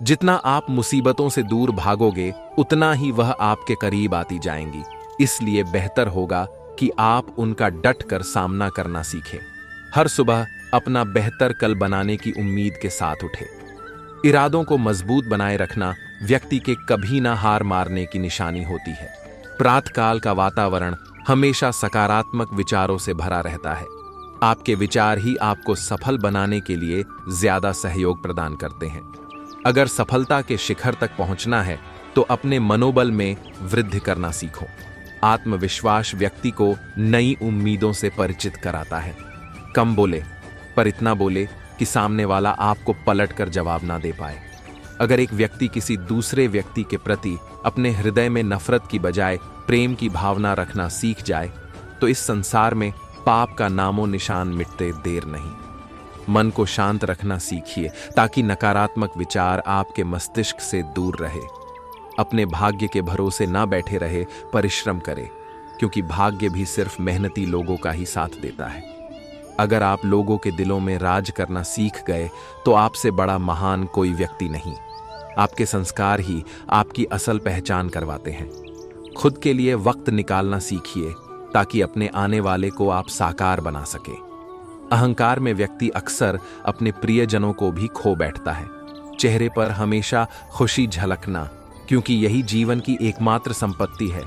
जितना आप मुसीबतों से दूर भागोगे उतना ही वह आपके करीब आती जाएंगी। इसलिए बेहतर होगा कि आप उनका डट कर सामना करना सीखें। हर सुबह अपना बेहतर कल बनाने की उम्मीद के साथ उठे। इरादों को मजबूत बनाए रखना व्यक्ति के कभी ना हार मारने की निशानी होती है। प्रातःकाल का वातावरण हमेशा सकारात्मक विचारों से भरा रहता है। आपके विचार ही आपको सफल बनाने के लिए ज्यादा सहयोग प्रदान करते हैं। अगर सफलता के शिखर तक पहुंचना है तो अपने मनोबल में वृद्धि करना सीखो। आत्मविश्वास व्यक्ति को नई उम्मीदों से परिचित कराता है। कम बोले, पर इतना बोले कि सामने वाला आपको पलट कर जवाब ना दे पाए। अगर एक व्यक्ति किसी दूसरे व्यक्ति के प्रति अपने हृदय में नफरत की बजाय प्रेम की भावना रखना सीख जाए तो इस संसार में पाप का नामो निशान मिटते देर नहीं। मन को शांत रखना सीखिए ताकि नकारात्मक विचार आपके मस्तिष्क से दूर रहे। अपने भाग्य के भरोसे ना बैठे रहे, परिश्रम करें, क्योंकि भाग्य भी सिर्फ मेहनती लोगों का ही साथ देता है। अगर आप लोगों के दिलों में राज करना सीख गए तो आपसे बड़ा महान कोई व्यक्ति नहीं। आपके संस्कार ही आपकी असल पहचान करवाते हैं। खुद के लिए वक्त निकालना सीखिए ताकि अपने आने वाले को आप साकार बना सके। अहंकार में व्यक्ति अक्सर अपने प्रियजनों को भी खो बैठता है। चेहरे पर हमेशा खुशी झलकना, क्योंकि यही जीवन की एकमात्र संपत्ति है।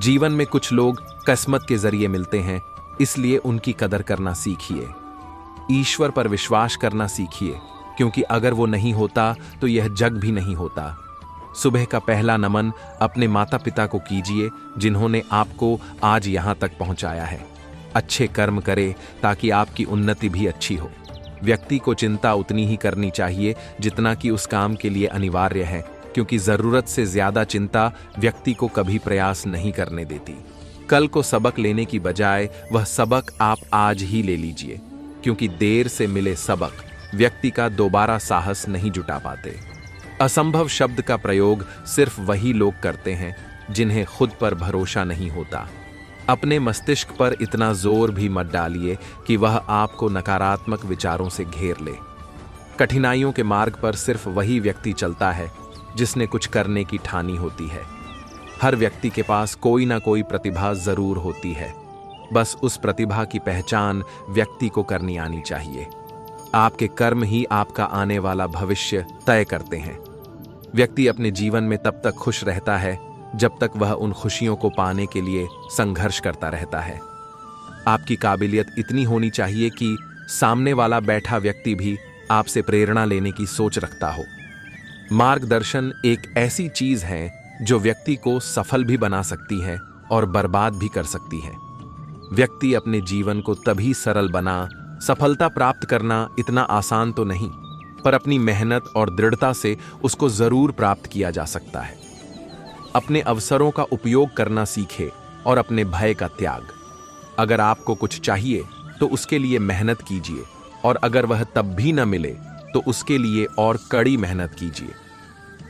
जीवन में कुछ लोग किस्मत के जरिए मिलते हैं, इसलिए उनकी कदर करना सीखिए। ईश्वर पर विश्वास करना सीखिए, क्योंकि अगर वो नहीं होता तो यह जग भी नहीं होता। सुबह का पहला नमन अपने माता पिता को कीजिए जिन्होंने आपको आज यहां तक पहुंचाया है। अच्छे कर्म करें ताकि आपकी उन्नति भी अच्छी हो। व्यक्ति को चिंता उतनी ही करनी चाहिए जितना कि उस काम के लिए अनिवार्य है, क्योंकि जरूरत से ज्यादा चिंता व्यक्ति को कभी प्रयास नहीं करने देती। कल को सबक लेने की बजाय वह सबक आप आज ही ले लीजिए, क्योंकि देर से मिले सबक व्यक्ति का दोबारा साहस नहीं जुटा पाते। असंभव शब्द का प्रयोग सिर्फ वही लोग करते हैं जिन्हें खुद पर भरोसा नहीं होता। अपने मस्तिष्क पर इतना जोर भी मत डालिए कि वह आपको नकारात्मक विचारों से घेर ले। कठिनाइयों के मार्ग पर सिर्फ वही व्यक्ति चलता है जिसने कुछ करने की ठानी होती है। हर व्यक्ति के पास कोई ना कोई प्रतिभा जरूर होती है, बस उस प्रतिभा की पहचान व्यक्ति को करनी आनी चाहिए। आपके कर्म ही आपका आने वाला भविष्य तय करते हैं। व्यक्ति अपने जीवन में तब तक खुश रहता है जब तक वह उन खुशियों को पाने के लिए संघर्ष करता रहता है। आपकी काबिलियत इतनी होनी चाहिए कि सामने वाला बैठा व्यक्ति भी आपसे प्रेरणा लेने की सोच रखता हो। मार्गदर्शन एक ऐसी चीज है जो व्यक्ति को सफल भी बना सकती है और बर्बाद भी कर सकती है। व्यक्ति अपने जीवन को तभी सरल बना, सफलता प्राप्त करना इतना आसान तो नहीं, पर अपनी मेहनत और दृढ़ता से उसको जरूर प्राप्त किया जा सकता है। अपने अवसरों का उपयोग करना सीखे और अपने भय का त्याग। अगर आपको कुछ चाहिए तो उसके लिए मेहनत कीजिए, और अगर वह तब भी न मिले तो उसके लिए और कड़ी मेहनत कीजिए।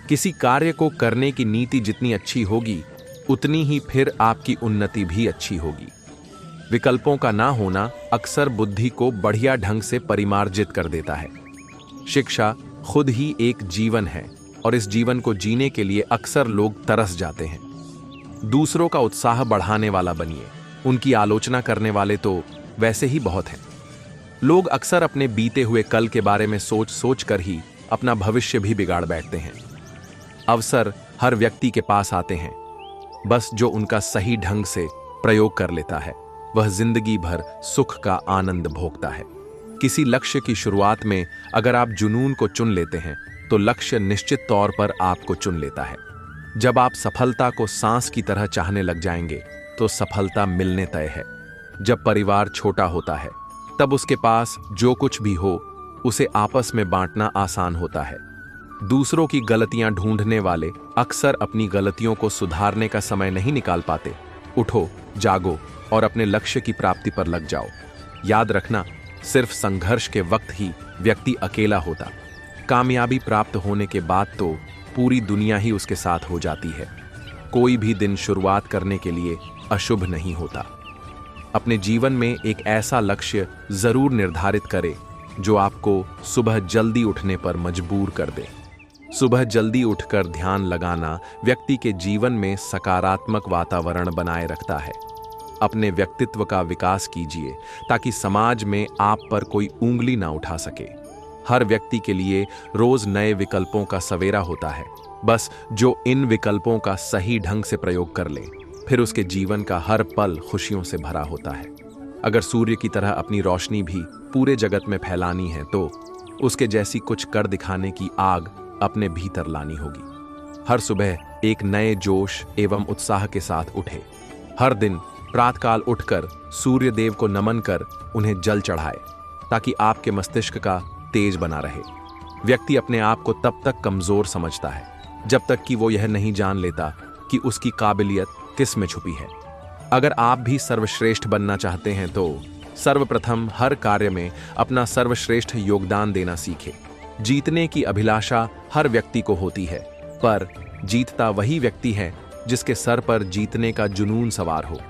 किसी कार्य को करने की नीति जितनी अच्छी होगी उतनी ही फिर आपकी उन्नति भी अच्छी होगी। विकल्पों का ना होना अक्सर बुद्धि को बढ़िया ढंग से परिमार्जित कर देता है। शिक्षा खुद ही एक जीवन है और इस जीवन को जीने के लिए अक्सर लोग तरस जाते हैं। दूसरों का उत्साह बढ़ाने वाला बनिए, उनकी आलोचना करने वाले तो वैसे ही बहुत हैं। लोग अक्सर अपने बीते हुए कल के बारे में सोच सोच कर ही अपना भविष्य भी बिगाड़ बैठते हैं। अवसर हर व्यक्ति के पास आते हैं, बस जो उनका सही ढंग से प्रयोग कर लेता है वह जिंदगी भर सुख का आनंद भोगता है। किसी लक्ष्य की शुरुआत में अगर आप जुनून को चुन लेते हैं तो लक्ष्य निश्चित तौर पर आपको चुन लेता है। जब आप सफलता को सांस की तरह चाहने लग जाएंगे तो सफलता मिलने तय है। जब परिवार छोटा होता है तब उसके पास जो कुछ भी हो उसे आपस में बांटना आसान होता है। दूसरों की गलतियां ढूंढने वाले अक्सर अपनी गलतियों को सुधारने का समय नहीं निकाल पाते। उठो, जागो और अपने लक्ष्य की प्राप्ति पर लग जाओ। याद रखना, सिर्फ संघर्ष के वक्त ही व्यक्ति अकेला होता। कामयाबी प्राप्त होने के बाद तो पूरी दुनिया ही उसके साथ हो जाती है। कोई भी दिन शुरुआत करने के लिए अशुभ नहीं होता। अपने जीवन में एक ऐसा लक्ष्य जरूर निर्धारित करें जो आपको सुबह जल्दी उठने पर मजबूर कर दे। सुबह जल्दी उठकर ध्यान लगाना व्यक्ति के जीवन में सकारात्मक वातावरण बनाए रखता है। अपने व्यक्तित्व का विकास कीजिए ताकि समाज में आप पर कोई उंगली ना उठा सके। हर व्यक्ति के लिए रोज नए विकल्पों का सवेरा होता है। बस जो इन विकल्पों का सही ढंग से प्रयोग कर ले, फिर उसके जीवन का हर पल खुशियों से भरा होता है। अगर सूर्य की तरह अपनी रोशनी भी पूरे जगत में फैलानी है तो उसके जैसी कुछ कर दिखाने की आग अपने भीतर लानी होगी। हर सुबह एक नए जोश एवं उत्साह के साथ उठे। हर दिन प्रातःकाल उठकर सूर्य देव को नमन कर उन्हें जल चढ़ाए ताकि आपके मस्तिष्क का तेज बना रहे। व्यक्ति अपने आप को तब तक कमजोर समझता है जब तक कि वो यह नहीं जान लेता कि उसकी काबिलियत किस में छुपी है। अगर आप भी सर्वश्रेष्ठ बनना चाहते हैं तो सर्वप्रथम हर कार्य में अपना सर्वश्रेष्ठ योगदान देना सीखें। जीतने की अभिलाषा हर व्यक्ति को होती है, पर जीतता वही व्यक्ति है जिसके सर पर जीतने का जुनून सवार हो।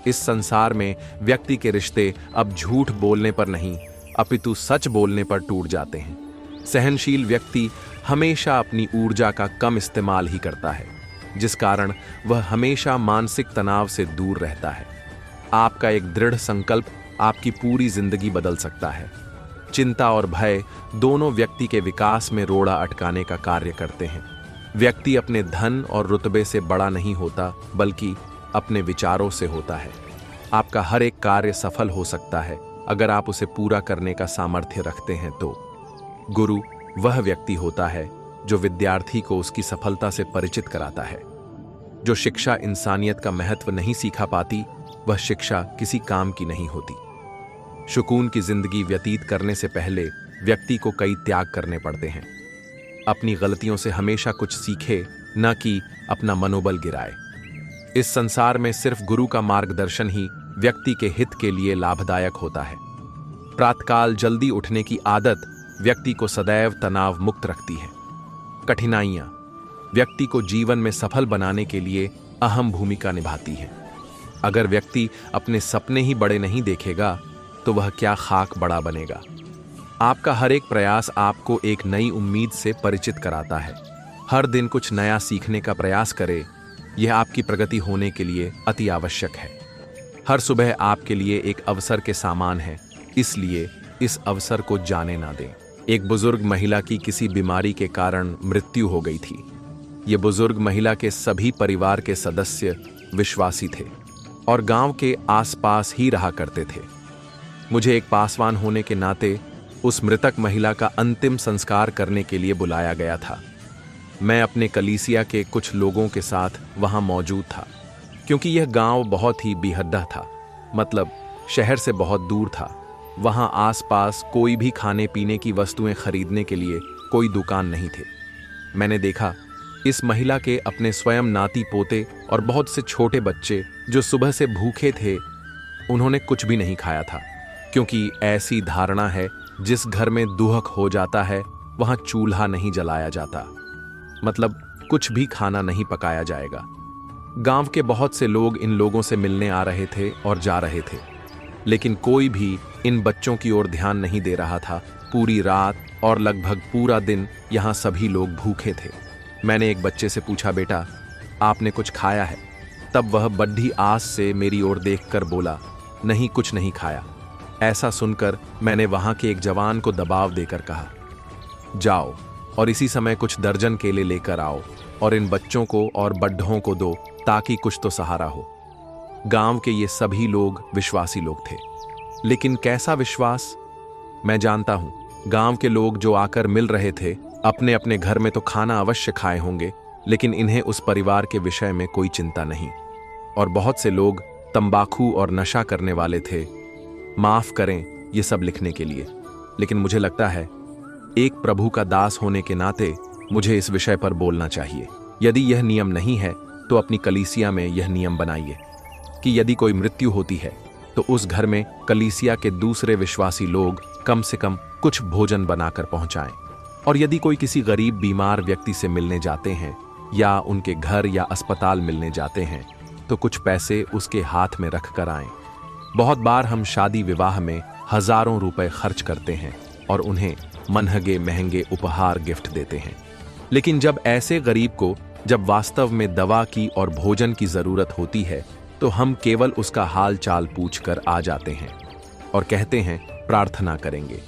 इस संसार में व्यक्ति के रिश्ते अब झूठ बोलने पर नहीं, अपितु सच बोलने पर टूट जाते हैं। सहनशील व्यक्ति हमेशा अपनी ऊर्जा का कम इस्तेमाल ही करता है, जिस कारण वह हमेशा मानसिक तनाव से दूर रहता है। आपका एक दृढ़ संकल्प आपकी पूरी जिंदगी बदल सकता है। चिंता और भय दोनों व्यक्ति के विकास में रोड़ा अटकाने का कार्य करते हैं। व्यक्ति अपने धन और रुतबे से बड़ा नहीं होता, बल्कि अपने विचारों से होता है। आपका हर एक कार्य सफल हो सकता है अगर आप उसे पूरा करने का सामर्थ्य रखते हैं तो। गुरु वह व्यक्ति होता है जो विद्यार्थी को उसकी सफलता से परिचित कराता है। जो शिक्षा इंसानियत का महत्व नहीं सीखा पाती, वह शिक्षा किसी काम की नहीं होती। सुकून की जिंदगी व्यतीत करने से पहले व्यक्ति को कई त्याग करने पड़ते हैं। अपनी गलतियों से हमेशा कुछ सीखे, न कि अपना मनोबल गिराए। इस संसार में सिर्फ गुरु का मार्गदर्शन ही व्यक्ति के हित के लिए लाभदायक होता है। प्रातःकाल जल्दी उठने की आदत व्यक्ति को सदैव तनाव मुक्त रखती है। कठिनाइयां व्यक्ति को जीवन में सफल बनाने के लिए अहम भूमिका निभाती हैं। अगर व्यक्ति अपने सपने ही बड़े नहीं देखेगा तो वह क्या खाक बड़ा बनेगा। आपका हर एक प्रयास आपको एक नई उम्मीद से परिचित कराता है। हर दिन कुछ नया सीखने का प्रयास करें, यह आपकी प्रगति होने के लिए अति आवश्यक है। हर सुबह आपके लिए एक अवसर के समान है, इसलिए इस अवसर को जाने ना दें। एक बुजुर्ग महिला की किसी बीमारी के कारण मृत्यु हो गई थी। ये बुजुर्ग महिला के सभी परिवार के सदस्य विश्वासी थे और गांव के आसपास ही रहा करते थे। मुझे एक पासवान होने के नाते उस मृतक महिला का अंतिम संस्कार करने के लिए बुलाया गया था। मैं अपने कलीसिया के कुछ लोगों के साथ वहां मौजूद था, क्योंकि यह गांव बहुत ही बेहद्दा था, मतलब शहर से बहुत दूर था। वहां आसपास कोई भी खाने पीने की वस्तुएं खरीदने के लिए कोई दुकान नहीं थे। मैंने देखा इस महिला के अपने स्वयं नाती पोते और बहुत से छोटे बच्चे जो सुबह से भूखे थे, उन्होंने कुछ भी नहीं खाया था, क्योंकि ऐसी धारणा है जिस घर में दुहक हो जाता है वहां चूल्हा नहीं जलाया जाता, मतलब कुछ भी खाना नहीं पकाया जाएगा। गांव के बहुत से लोग इन लोगों से मिलने आ रहे थे और जा रहे थे, लेकिन कोई भी इन बच्चों की ओर ध्यान नहीं दे रहा था। पूरी रात और लगभग पूरा दिन यहाँ सभी लोग भूखे थे। मैंने एक बच्चे से पूछा, बेटा आपने कुछ खाया है? तब वह बड्ढी आस से मेरी ओर देखकर बोला, नहीं कुछ नहीं खाया। ऐसा सुनकर मैंने वहां के एक जवान को दबाव देकर कहा, जाओ और इसी समय कुछ दर्जन केले लेकर आओ और इन बच्चों को और बड्ढों को दो, ताकि कुछ तो सहारा हो। गांव के ये सभी लोग विश्वासी लोग थे, लेकिन कैसा विश्वास? मैं जानता हूं, गांव के लोग जो आकर मिल रहे थे अपने अपने घर में तो खाना अवश्य खाए होंगे, लेकिन इन्हें उस परिवार के विषय में कोई चिंता नहीं। और बहुत से लोग तंबाकू और नशा करने वाले थे। माफ करें ये सब लिखने के लिए, लेकिन मुझे लगता है एक प्रभु का दास होने के नाते मुझे इस विषय पर बोलना चाहिए। यदि यह नियम नहीं है तो अपनी कलीसिया में यह नियम बनाइए कि यदि कोई मृत्यु होती है तो उस घर में कलीसिया के दूसरे विश्वासी लोग कम से कम कुछ भोजन बनाकर पहुंचाएं। और यदि कोई किसी गरीब बीमार व्यक्ति से मिलने जाते हैं या उनके घर या अस्पताल मिलने जाते हैं तो कुछ पैसे उसके हाथ में रख कर आएं। बहुत बार हम शादी विवाह में हजारों रुपए खर्च करते हैं और उन्हें मनहगे महंगे उपहार गिफ्ट देते हैं, लेकिन जब ऐसे गरीब को जब वास्तव में दवा की और भोजन की जरूरत होती है तो हम केवल उसका हाल चाल पूछकर आ जाते हैं और कहते हैं प्रार्थना करेंगे।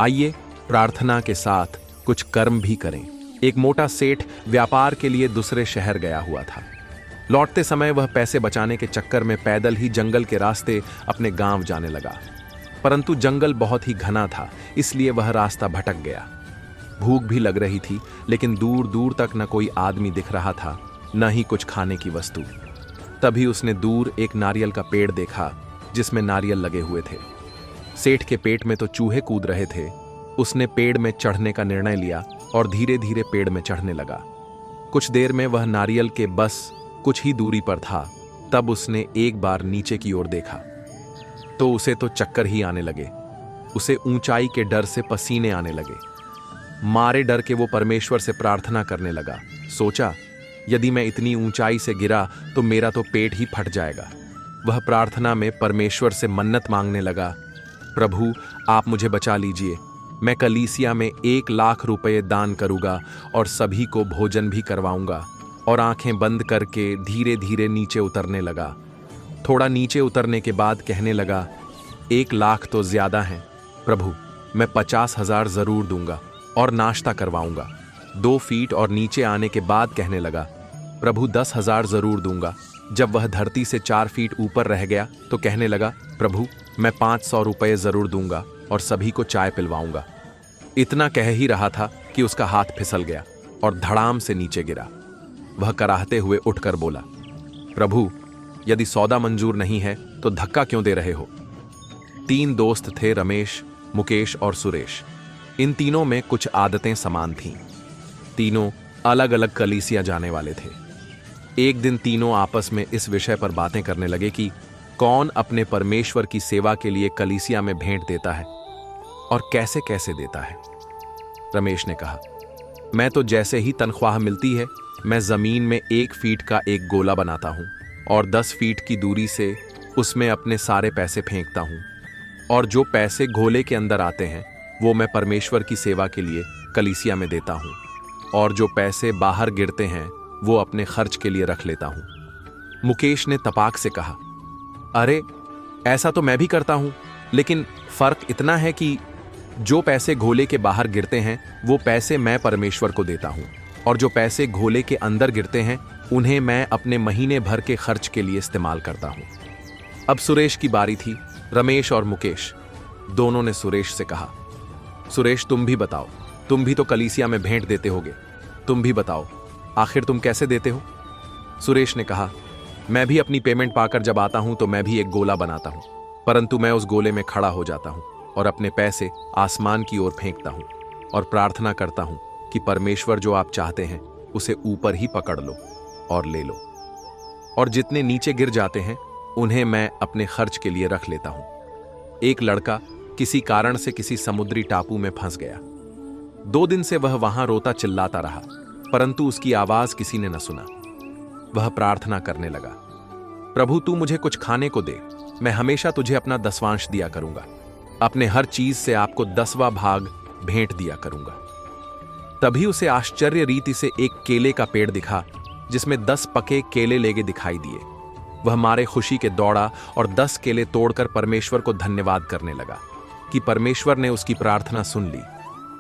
आइए प्रार्थना के साथ कुछ कर्म भी करें। एक मोटा सेठ व्यापार के लिए दूसरे शहर गया हुआ था। लौटते समय वह पैसे बचाने के चक्कर में पैदल ही जंगल के रास्ते अपने गांव जाने लगा, परंतु जंगल बहुत ही घना था, इसलिए वह रास्ता भटक गया। भूख भी लग रही थी, लेकिन दूर दूर तक न कोई आदमी दिख रहा था, न ही कुछ खाने की वस्तु। तभी उसने दूर एक नारियल का पेड़ देखा जिसमें नारियल लगे हुए थे। सेठ के पेट में तो चूहे कूद रहे थे। उसने पेड़ में चढ़ने का निर्णय लिया और धीरे धीरे पेड़ में चढ़ने लगा। कुछ देर में वह नारियल के बस कुछ ही दूरी पर था। तब उसने एक बार नीचे की ओर देखा तो उसे तो चक्कर ही आने लगे। उसे ऊंचाई के डर से पसीने आने लगे। मारे डर के वो परमेश्वर से प्रार्थना करने लगा। सोचा, यदि मैं इतनी ऊंचाई से गिरा तो मेरा तो पेट ही फट जाएगा। वह प्रार्थना में परमेश्वर से मन्नत मांगने लगा, प्रभु आप मुझे बचा लीजिए। मैं कलीसिया में 1,00,000 रुपए दान करूंगा और सभी को भोजन भी करवाऊंगा। और आंखें बंद करके धीरे धीरे नीचे उतरने लगा। थोड़ा नीचे उतरने के बाद कहने लगा, 1,00,000 तो ज्यादा हैं प्रभु, मैं 50,000 जरूर दूंगा और नाश्ता करवाऊंगा। 2 फीट और नीचे आने के बाद कहने लगा, प्रभु 10,000 जरूर दूंगा। जब वह धरती से 4 फीट ऊपर रह गया तो कहने लगा, प्रभु मैं 500 रुपये जरूर दूंगा और सभी को चाय पिलवाऊंगा। इतना कह ही रहा था कि उसका हाथ फिसल गया और धड़ाम से नीचे गिरा। वह कराहते हुए उठकर बोला, प्रभु यदि सौदा मंजूर नहीं है तो धक्का क्यों दे रहे हो? 3 दोस्त थे, रमेश, मुकेश और सुरेश। इन तीनों में कुछ आदतें समान थीं। तीनों अलग अलग कलीसिया जाने वाले थे। एक दिन तीनों आपस में इस विषय पर बातें करने लगे कि कौन अपने परमेश्वर की सेवा के लिए कलीसिया में भेंट देता है और कैसे कैसे देता है। रमेश ने कहा, मैं तो जैसे ही तनख्वाह मिलती है मैं जमीन में 1 फीट का एक गोला बनाता हूं और 10 फीट की दूरी से उसमें अपने सारे पैसे फेंकता हूं और जो पैसे गोले के अंदर आते हैं वो मैं परमेश्वर की सेवा के लिए कलीसिया में देता हूं और जो पैसे बाहर गिरते हैं वो अपने खर्च के लिए रख लेता हूं। मुकेश ने तपाक से कहा, अरे ऐसा तो मैं भी करता हूं, लेकिन फर्क इतना है कि जो पैसे घोले के बाहर गिरते हैं वो पैसे मैं परमेश्वर को देता हूं और जो पैसे घोले के अंदर गिरते हैं उन्हें मैं अपने महीने भर के खर्च के लिए इस्तेमाल करता हूं। अब सुरेश की बारी थी। रमेश और मुकेश दोनों ने सुरेश से कहा, सुरेश तुम भी बताओ, तुम भी तो कलीसिया में भेंट देते होगे, तुम भी बताओ आखिर तुम कैसे देते हो? सुरेश ने कहा, मैं भी अपनी पेमेंट पाकर जब आता हूं तो मैं भी एक गोला बनाता हूं, परंतु मैं उस गोले में खड़ा हो जाता हूं और अपने पैसे आसमान की ओर फेंकता हूं और प्रार्थना करता हूं कि परमेश्वर जो आप चाहते हैं उसे ऊपर ही पकड़ लो और ले लो, और जितने नीचे गिर जाते हैं उन्हें मैं अपने खर्च के लिए रख लेता हूं। एक लड़का किसी कारण से किसी समुद्री टापू में फंस गया। 2 दिन से वह वहां रोता चिल्लाता रहा, परंतु उसकी आवाज किसी ने न सुना। वह प्रार्थना करने लगा, प्रभु तू मुझे कुछ खाने को दे, मैं हमेशा तुझे अपना 10वांश दिया करूंगा, अपने हर चीज से आपको 10वां भाग भेंट दिया करूंगा। तभी उसे आश्चर्य रीति से एक केले का पेड़ दिखा जिसमें 10 पके केले लेगे दिखाई दिए। वह मारे खुशी के दौड़ा और 10 केले तोड़कर परमेश्वर को धन्यवाद करने लगा कि परमेश्वर ने उसकी प्रार्थना सुन ली।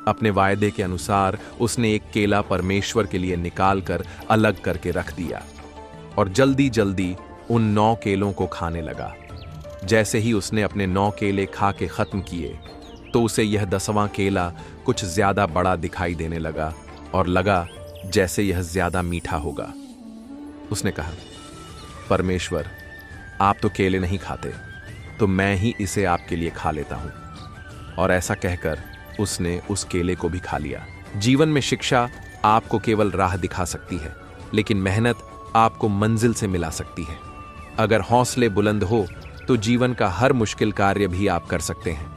अपने वायदे के अनुसार उसने एक केला परमेश्वर के लिए निकालकर अलग करके रख दिया और जल्दी जल्दी उन 9 केलों को खाने लगा। जैसे ही उसने अपने 9 केले खा के खत्म किए तो उसे यह 10वां केला कुछ ज्यादा बड़ा दिखाई देने लगा और लगा जैसे यह ज्यादा मीठा होगा। उसने कहा, परमेश्वर आप तो केले नहीं खाते, तो मैं ही इसे आपके लिए खा लेता हूं। और ऐसा कहकर उसने उस केले को भी खा लिया। जीवन में शिक्षा आपको केवल राह दिखा सकती है, लेकिन मेहनत आपको मंजिल से मिला सकती है। अगर हौसले बुलंद हो तो जीवन का हर मुश्किल कार्य भी आप कर सकते हैं।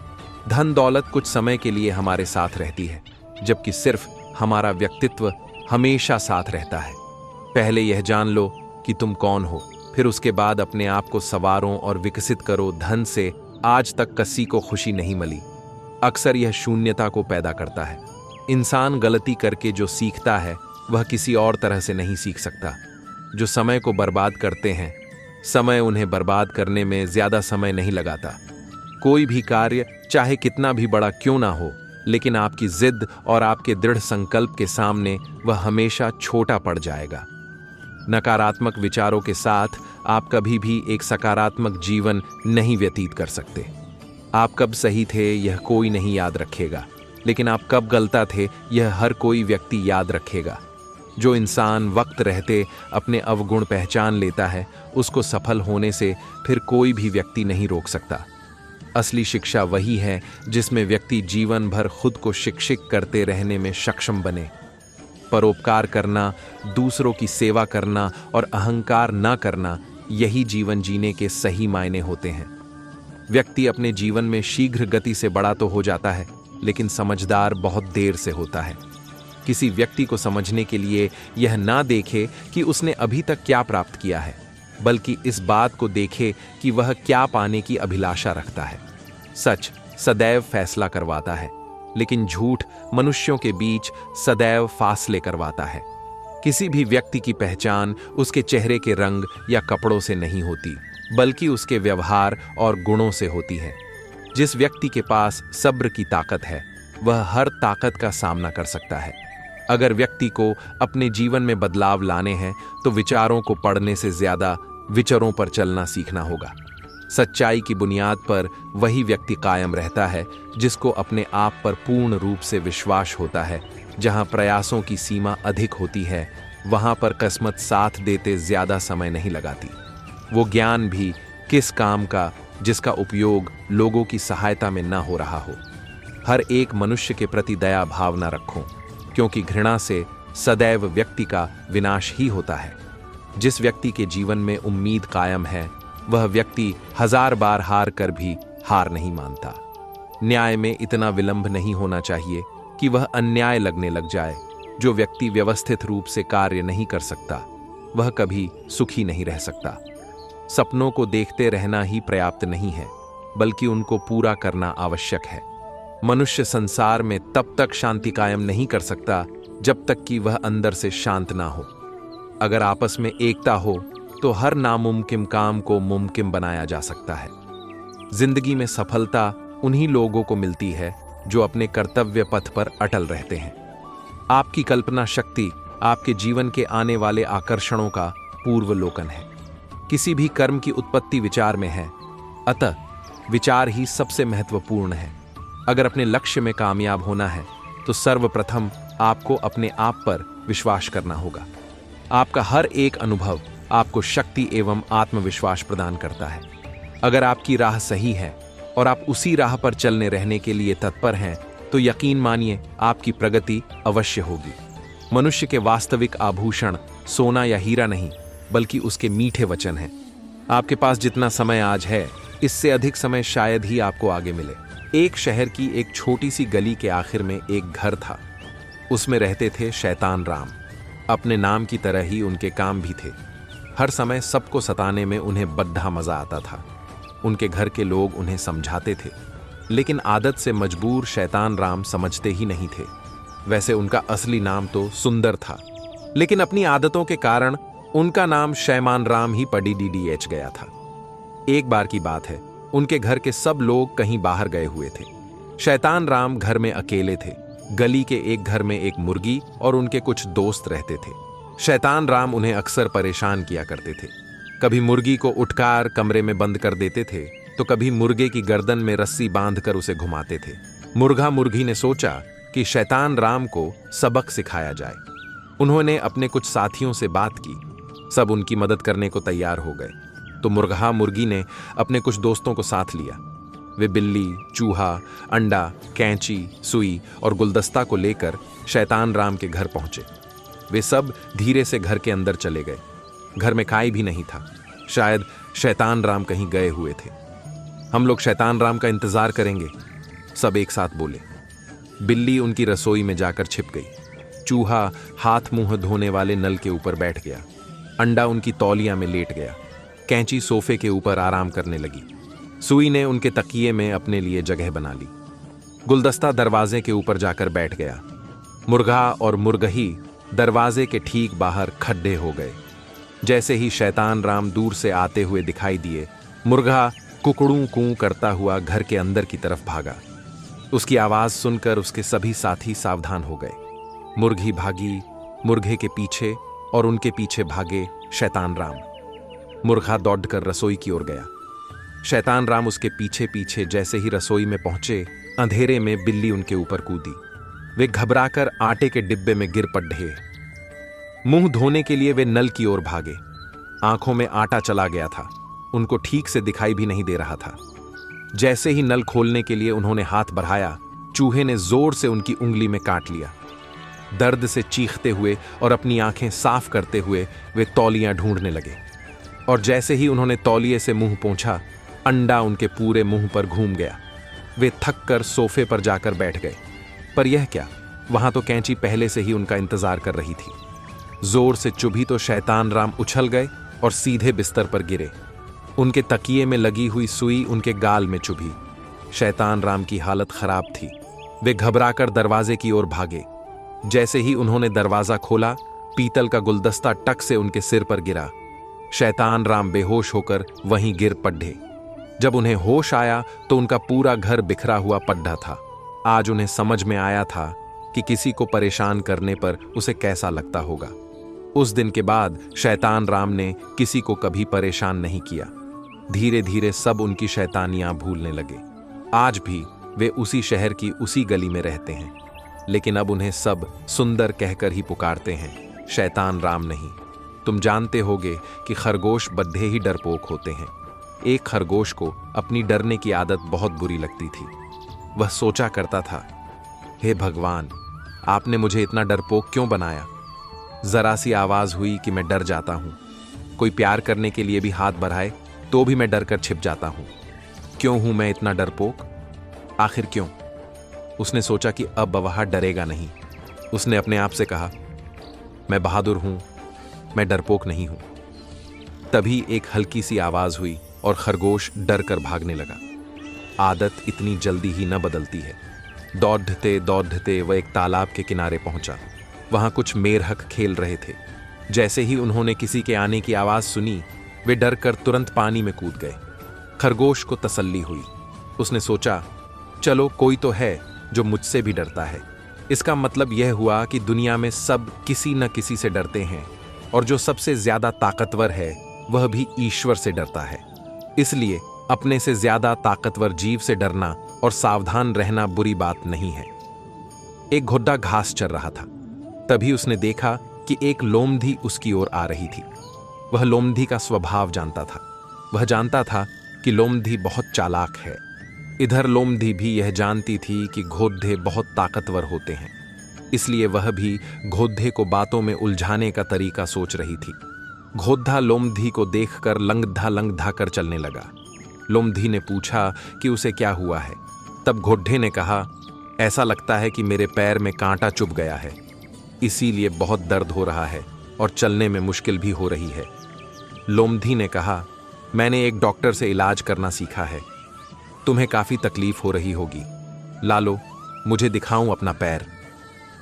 धन दौलत कुछ समय के लिए हमारे साथ रहती है, जबकि सिर्फ हमारा व्यक्तित्व हमेशा साथ रहता है। पहले यह जान लो कि तुम कौन हो, फिर उसके बाद अपने आप को संवारो और विकसित करो। धन से आज तक किसी को खुशी नहीं मिली, अक्सर यह शून्यता को पैदा करता है। इंसान गलती करके जो सीखता है वह किसी और तरह से नहीं सीख सकता। जो समय को बर्बाद करते हैं, समय उन्हें बर्बाद करने में ज्यादा समय नहीं लगाता। कोई भी कार्य चाहे कितना भी बड़ा क्यों ना हो, लेकिन आपकी जिद और आपके दृढ़ संकल्प के सामने वह हमेशा छोटा पड़ जाएगा। नकारात्मक विचारों के साथ आप कभी भी एक सकारात्मक जीवन नहीं व्यतीत कर सकते। आप कब सही थे यह कोई नहीं याद रखेगा, लेकिन आप कब गलत थे यह हर कोई व्यक्ति याद रखेगा। जो इंसान वक्त रहते अपने अवगुण पहचान लेता है, उसको सफल होने से फिर कोई भी व्यक्ति नहीं रोक सकता। असली शिक्षा वही है जिसमें व्यक्ति जीवन भर खुद को शिक्षित करते रहने में सक्षम बने। परोपकार करना, दूसरों की सेवा करना और अहंकार न करना, यही जीवन जीने के सही मायने होते हैं। व्यक्ति अपने जीवन में शीघ्र गति से बड़ा तो हो जाता है, लेकिन समझदार बहुत देर से होता है। किसी व्यक्ति को समझने के लिए यह ना देखे कि उसने अभी तक क्या प्राप्त किया है, बल्कि इस बात को देखे कि वह क्या पाने की अभिलाषा रखता है। सच सदैव फैसला करवाता है, लेकिन झूठ मनुष्यों के बीच सदैव फासले करवाता है। किसी भी व्यक्ति की पहचान उसके चेहरे के रंग या कपड़ों से नहीं होती, बल्कि उसके व्यवहार और गुणों से होती है। जिस व्यक्ति के पास सब्र की ताकत है, वह हर ताकत का सामना कर सकता है। अगर व्यक्ति को अपने जीवन में बदलाव लाने हैं, तो विचारों को पढ़ने से ज्यादा विचारों पर चलना सीखना होगा। सच्चाई की बुनियाद पर वही व्यक्ति कायम रहता है जिसको अपने आप पर पूर्ण रूप से विश्वास होता है। जहां प्रयासों की सीमा अधिक होती है, वहां पर किस्मत साथ देते ज्यादा समय नहीं लगाती। वो ज्ञान भी किस काम का जिसका उपयोग लोगों की सहायता में न हो रहा हो। हर एक मनुष्य के प्रति दया भावना रखो, क्योंकि घृणा से सदैव व्यक्ति का विनाश ही होता है। जिस व्यक्ति के जीवन में उम्मीद कायम है, वह व्यक्ति 1000 बार हार कर भी हार नहीं मानता। न्याय में इतना विलंब नहीं होना चाहिए कि वह अन्याय लगने लग जाए। जो व्यक्ति व्यवस्थित रूप से कार्य नहीं कर सकता, वह कभी सुखी नहीं रह सकता। सपनों को देखते रहना ही पर्याप्त नहीं है, बल्कि उनको पूरा करना आवश्यक है। मनुष्य संसार में तब तक शांति कायम नहीं कर सकता जब तक कि वह अंदर से शांत ना हो। अगर आपस में एकता हो, तो हर नामुमकिन काम को मुमकिन बनाया जा सकता है। जिंदगी में सफलता उन्हीं लोगों को मिलती है जो अपने कर्तव्य पथ पर अटल रहते हैं। आपकी कल्पना शक्ति आपके जीवन के आने वाले आकर्षणों का पूर्वावलोकन है। किसी भी कर्म की उत्पत्ति विचार में है, अतः विचार ही सबसे महत्वपूर्ण है। अगर अपने लक्ष्य में कामयाब होना है, तो सर्वप्रथम आपको अपने आप पर विश्वास करना होगा। आपका हर एक अनुभव आपको शक्ति एवं आत्मविश्वास प्रदान करता है। अगर आपकी राह सही है और आप उसी राह पर चलने रहने के लिए तत्पर हैं, तो यकीन मानिए आपकी प्रगति अवश्य होगी। मनुष्य के वास्तविक आभूषण सोना या हीरा नहीं, बल्कि उसके मीठे वचन हैं। आपके पास जितना समय आज है, इससे अधिक समय शायद ही आपको आगे मिले। एक शहर की एक छोटी सी गली के आखिर में एक घर था। उसमें रहते थे शैतान राम। अपने नाम की तरह ही उनके काम भी थे। हर समय सबको सताने में उन्हें बड्ढा मजा आता था। उनके घर के लोग उन्हें समझाते थे, लेकिन आदत से मजबूर शैतान राम समझते ही नहीं थे। वैसे उनका असली नाम तो सुंदर था, लेकिन अपनी आदतों के कारण उनका नाम शैमान राम ही पड़ी गया था। एक बार की बात है, उनके घर के सब लोग कहीं बाहर गए हुए थे। शैतान राम घर में अकेले थे। गली के एक घर में एक मुर्गी और उनके कुछ दोस्त रहते थे। शैतान राम उन्हें अक्सर परेशान किया करते थे। कभी मुर्गी को उठकर कमरे में बंद कर देते थे, तो कभी मुर्गे की गर्दन में रस्सी बांधकर उसे घुमाते थे। मुर्गा मुर्गी ने सोचा कि शैतान राम को सबक सिखाया जाए। उन्होंने अपने कुछ साथियों से बात की। सब उनकी मदद करने को तैयार हो गए। तो मुर्गा मुर्गी ने अपने कुछ दोस्तों को साथ लिया। वे बिल्ली, चूहा, अंडा, कैंची, सुई और गुलदस्ता को लेकर शैतान राम के घर पहुंचे। वे सब धीरे से घर के अंदर चले गए। घर में काई भी नहीं था। शायद शैतान राम कहीं गए हुए थे। हम लोग शैतान राम का इंतजार करेंगे, सब एक साथ बोले। बिल्ली उनकी रसोई में जाकर छिप गई। चूहा हाथ मुंह धोने वाले नल के ऊपर बैठ गया। अंडा उनकी तौलिया में लेट गया। कैंची सोफे के ऊपर आराम करने लगी। सुई ने उनके तकिए में अपने लिए जगह बना ली। गुलदस्ता दरवाजे के ऊपर जाकर बैठ गया। मुर्गा और मुर्गही दरवाजे के ठीक बाहर खड्डे हो गए। जैसे ही शैतान राम दूर से आते हुए दिखाई दिए, मुर्गा कुकड़ू कूं करता हुआ घर के अंदर की तरफ भागा। उसकी आवाज सुनकर उसके सभी साथी सावधान हो गए। मुर्गी भागी, मुर्गे के पीछे और उनके पीछे भागे शैतान राम। मुर्गा दौड़कर रसोई की ओर गया। शैतान राम उसके पीछे पीछे जैसे ही रसोई में पहुंचे, अंधेरे में बिल्ली उनके ऊपर कूदी। वे घबराकर आटे के डिब्बे में गिर पड़े। मुंह धोने के लिए वे नल की ओर भागे। आंखों में आटा चला गया था, उनको ठीक से दिखाई भी नहीं दे रहा था। जैसे ही नल खोलने के लिए उन्होंने हाथ बढ़ाया, चूहे ने जोर से उनकी उंगली में काट लिया। दर्द से चीखते हुए और अपनी आंखें साफ करते हुए वे तौलियां ढूंढने लगे, और जैसे ही उन्होंने तौलिए से मुंह पोंछा, अंडा उनके पूरे मुंह पर घूम गया। वे थक कर सोफे पर जाकर बैठ गए। पर यह क्या, वहां तो कैंची पहले से ही उनका इंतजार कर रही थी। जोर से चुभी तो शैतान राम उछल गए और सीधे बिस्तर पर गिरे। उनके तकिए में लगी हुई सुई उनके गाल में चुभी। शैतान राम की हालत खराब थी। वे घबराकर दरवाजे की ओर भागे। जैसे ही उन्होंने दरवाजा खोला, पीतल का गुलदस्ता टक से उनके सिर पर गिरा। शैतान राम बेहोश होकर वहीं गिर पड़े। जब उन्हें होश आया तो उनका पूरा घर बिखरा हुआ पड्ढा था। आज उन्हें समझ में आया था कि किसी को परेशान करने पर उसे कैसा लगता होगा। उस दिन के बाद शैतान राम ने किसी को कभी परेशान नहीं किया। धीरे धीरे सब उनकी शैतानियां भूलने लगे। आज भी वे उसी शहर की उसी गली में रहते हैं, लेकिन अब उन्हें सब सुंदर कहकर ही पुकारते हैं, शैतान राम नहीं। तुम जानते होगे कि खरगोश बड्ढे ही डरपोक होते हैं। एक खरगोश को अपनी डरने की आदत बहुत बुरी लगती थी। वह सोचा करता था, हे भगवान, आपने मुझे इतना डरपोक क्यों बनाया? जरा सी आवाज हुई कि मैं डर जाता हूं। कोई प्यार करने के लिए भी हाथ बढ़ाए तो भी मैं डर कर छिप जाता हूं। क्यों हूं मैं इतना डरपोक? आखिर क्यों? उसने सोचा कि अब वह डरेगा नहीं। उसने अपने आप से कहा, मैं बहादुर हूं, मैं डरपोक नहीं हूं। तभी एक हल्की सी आवाज हुई और खरगोश डर कर भागने लगा। आदत इतनी जल्दी ही न बदलती है। दौड़ते दौड़ते वह एक तालाब के किनारे पहुंचा। वहां कुछ मेरहक खेल रहे थे। जैसे ही उन्होंने किसी के आने की आवाज सुनी, वे डर कर तुरंत पानी में कूद गए। खरगोश को तसल्ली हुई। उसने सोचा, चलो कोई तो है जो मुझसे भी डरता है। इसका मतलब यह हुआ कि दुनिया में सब किसी न किसी से डरते हैं, और जो सबसे ज्यादा ताकतवर है वह भी ईश्वर से डरता है। इसलिए अपने से ज्यादा ताकतवर जीव से डरना और सावधान रहना बुरी बात नहीं है। एक घोड़ा घास चर रहा था। तभी उसने देखा कि एक लोमधी उसकी ओर आ रही थी। वह लोमधी का स्वभाव जानता था। वह जानता था कि लोमधी बहुत चालाक है। इधर लोमधी भी यह जानती थी कि घोड़े बहुत ताकतवर होते हैं, इसलिए वह भी घोड़े को बातों में उलझाने का तरीका सोच रही थी। घोड़ा लोमधी को देखकर लंगधा कर चलने लगा। लोमधी ने पूछा कि उसे क्या हुआ है। तब घोड़े ने कहा, ऐसा लगता है कि मेरे पैर में कांटा चुभ गया है, इसीलिए बहुत दर्द हो रहा है और चलने में मुश्किल भी हो रही है। लोमधी ने कहा, मैंने एक डॉक्टर से इलाज करना सीखा है। तुम्हें काफी तकलीफ हो रही होगी, लालो मुझे दिखाऊं अपना पैर।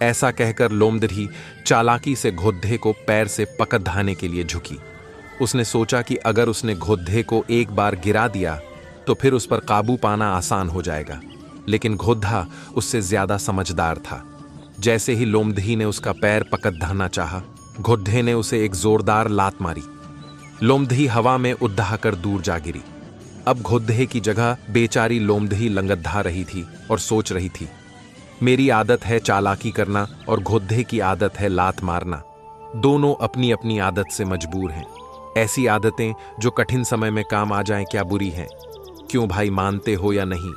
ऐसा कहकर लोमधी चालाकी से घोड़े को पैर से पकड़ने के लिए झुकी। उसने सोचा कि अगर उसने घोड़े को एक बार गिरा दिया तो फिर उस पर काबू पाना आसान हो जाएगा, लेकिन घोड़ा उससे ज्यादा समझदार था। जैसे ही लोमधी ने उसका पैर पकड़ना चाहा, घोड़े ने उसे एक जोरदार लात मारी। लोमधी हवा में उड़ाह कर दूर जा गिरी। अब घोड़े की जगह बेचारी लोमधी लंगड़ा रही थी और सोच रही थी, मेरी आदत है चालाकी करना और घोड़े की आदत है लात मारना। दोनों अपनी अपनी आदत से मजबूर हैं। ऐसी आदतें जो कठिन समय में काम आ जाएं क्या बुरी हैं? क्यों भाई, मानते हो या नहीं?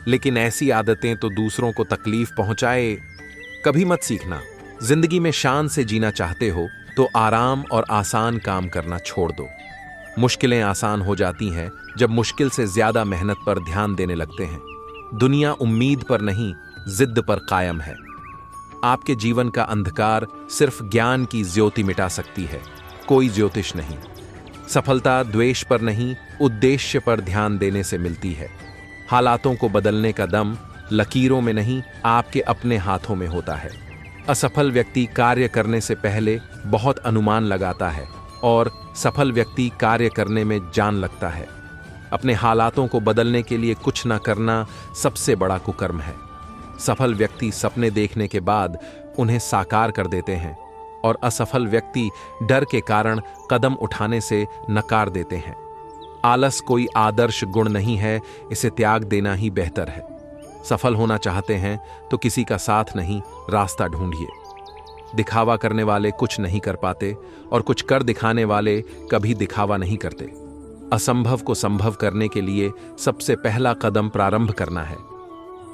लेकिन ऐसी आदतें तो दूसरों को तकलीफ पहुंचाए कभी मत सीखना। जिंदगी में शान से जीना चाहते हो तो आराम और आसान काम करना छोड़ दो। मुश्किलें आसान हो जाती हैं जब मुश्किल से ज्यादा मेहनत पर ध्यान देने लगते हैं। दुनिया उम्मीद पर नहीं, जिद्द पर कायम है। आपके जीवन का अंधकार सिर्फ ज्ञान की ज्योति मिटा सकती है, कोई ज्योतिष नहीं। सफलता द्वेष पर नहीं, उद्देश्य पर ध्यान देने से मिलती है। हालातों को बदलने का दम लकीरों में नहीं, आपके अपने हाथों में होता है। असफल व्यक्ति कार्य करने से पहले बहुत अनुमान लगाता है और सफल व्यक्ति कार्य करने में जान लगता है। अपने हालातों को बदलने के लिए कुछ न करना सबसे बड़ा कुकर्म है। सफल व्यक्ति सपने देखने के बाद उन्हें साकार कर देते हैं और असफल व्यक्ति डर के कारण कदम उठाने से नकार देते हैं। आलस कोई आदर्श गुण नहीं है, इसे त्याग देना ही बेहतर है। सफल होना चाहते हैं तो किसी का साथ नहीं, रास्ता ढूंढिए। दिखावा करने वाले कुछ नहीं कर पाते और कुछ कर दिखाने वाले कभी दिखावा नहीं करते। असंभव को संभव करने के लिए सबसे पहला कदम प्रारंभ करना है।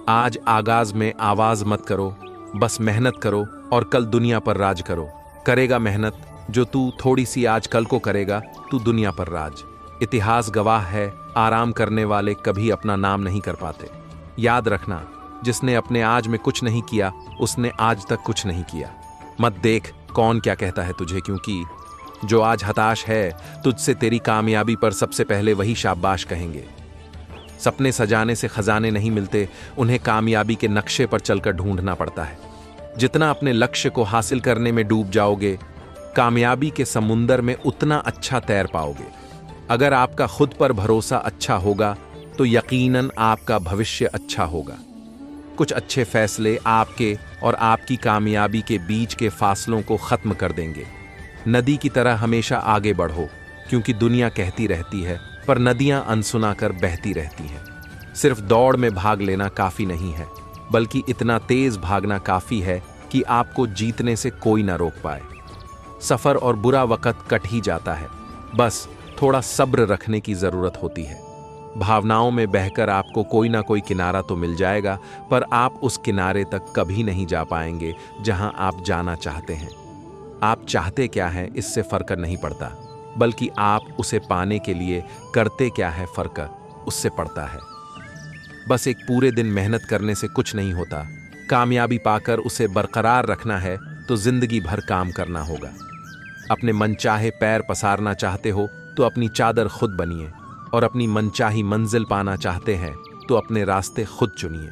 आज आगाज में आवाज मत करो, बस मेहनत करो और कल दुनिया पर राज करो। करेगा मेहनत जो तू थोड़ी सी आज कल को करेगा, तू दुनिया पर राज। इतिहास गवाह है, आराम करने वाले कभी अपना नाम नहीं कर पाते। याद रखना, जिसने अपने आज में कुछ नहीं किया उसने आज तक कुछ नहीं किया। मत देख कौन क्या कहता है तुझे, क्योंकि जो आज हताश है तुझसे तेरी कामयाबी पर सबसे पहले वही शाबाश कहेंगे। सपने सजाने से खजाने नहीं मिलते, उन्हें कामयाबी के नक्शे पर चलकर ढूंढना पड़ता है। जितना अपने लक्ष्य को हासिल करने में डूब जाओगे, कामयाबी के समुंदर में उतना अच्छा तैर पाओगे। अगर आपका खुद पर भरोसा अच्छा होगा तो यकीनन आपका भविष्य अच्छा होगा। कुछ अच्छे फैसले आपके और आपकी कामयाबी के बीच के फासलों को खत्म कर देंगे। नदी की तरह हमेशा आगे बढ़ो, क्योंकि दुनिया कहती रहती है पर नदियां अनसुना कर बहती रहती हैं। सिर्फ दौड़ में भाग लेना काफी नहीं है, बल्कि इतना तेज भागना काफी है कि आपको जीतने से कोई ना रोक पाए। सफर और बुरा वक्त कट ही जाता है, बस थोड़ा सब्र रखने की जरूरत होती है। भावनाओं में बहकर आपको कोई ना कोई किनारा तो मिल जाएगा, पर आप उस किनारे तक कभी नहीं जा पाएंगे जहां आप जाना चाहते हैं। आप चाहते क्या है इससे फर्क नहीं पड़ता, बल्कि आप उसे पाने के लिए करते क्या है फर्क उससे पड़ता है। बस एक पूरे दिन मेहनत करने से कुछ नहीं होता। कामयाबी पाकर उसे बरकरार रखना है तो जिंदगी भर काम करना होगा। अपने मनचाहे पैर पसारना चाहते हो तो अपनी चादर खुद बनिए, और अपनी मनचाही मंजिल पाना चाहते हैं तो अपने रास्ते खुद चुनिए।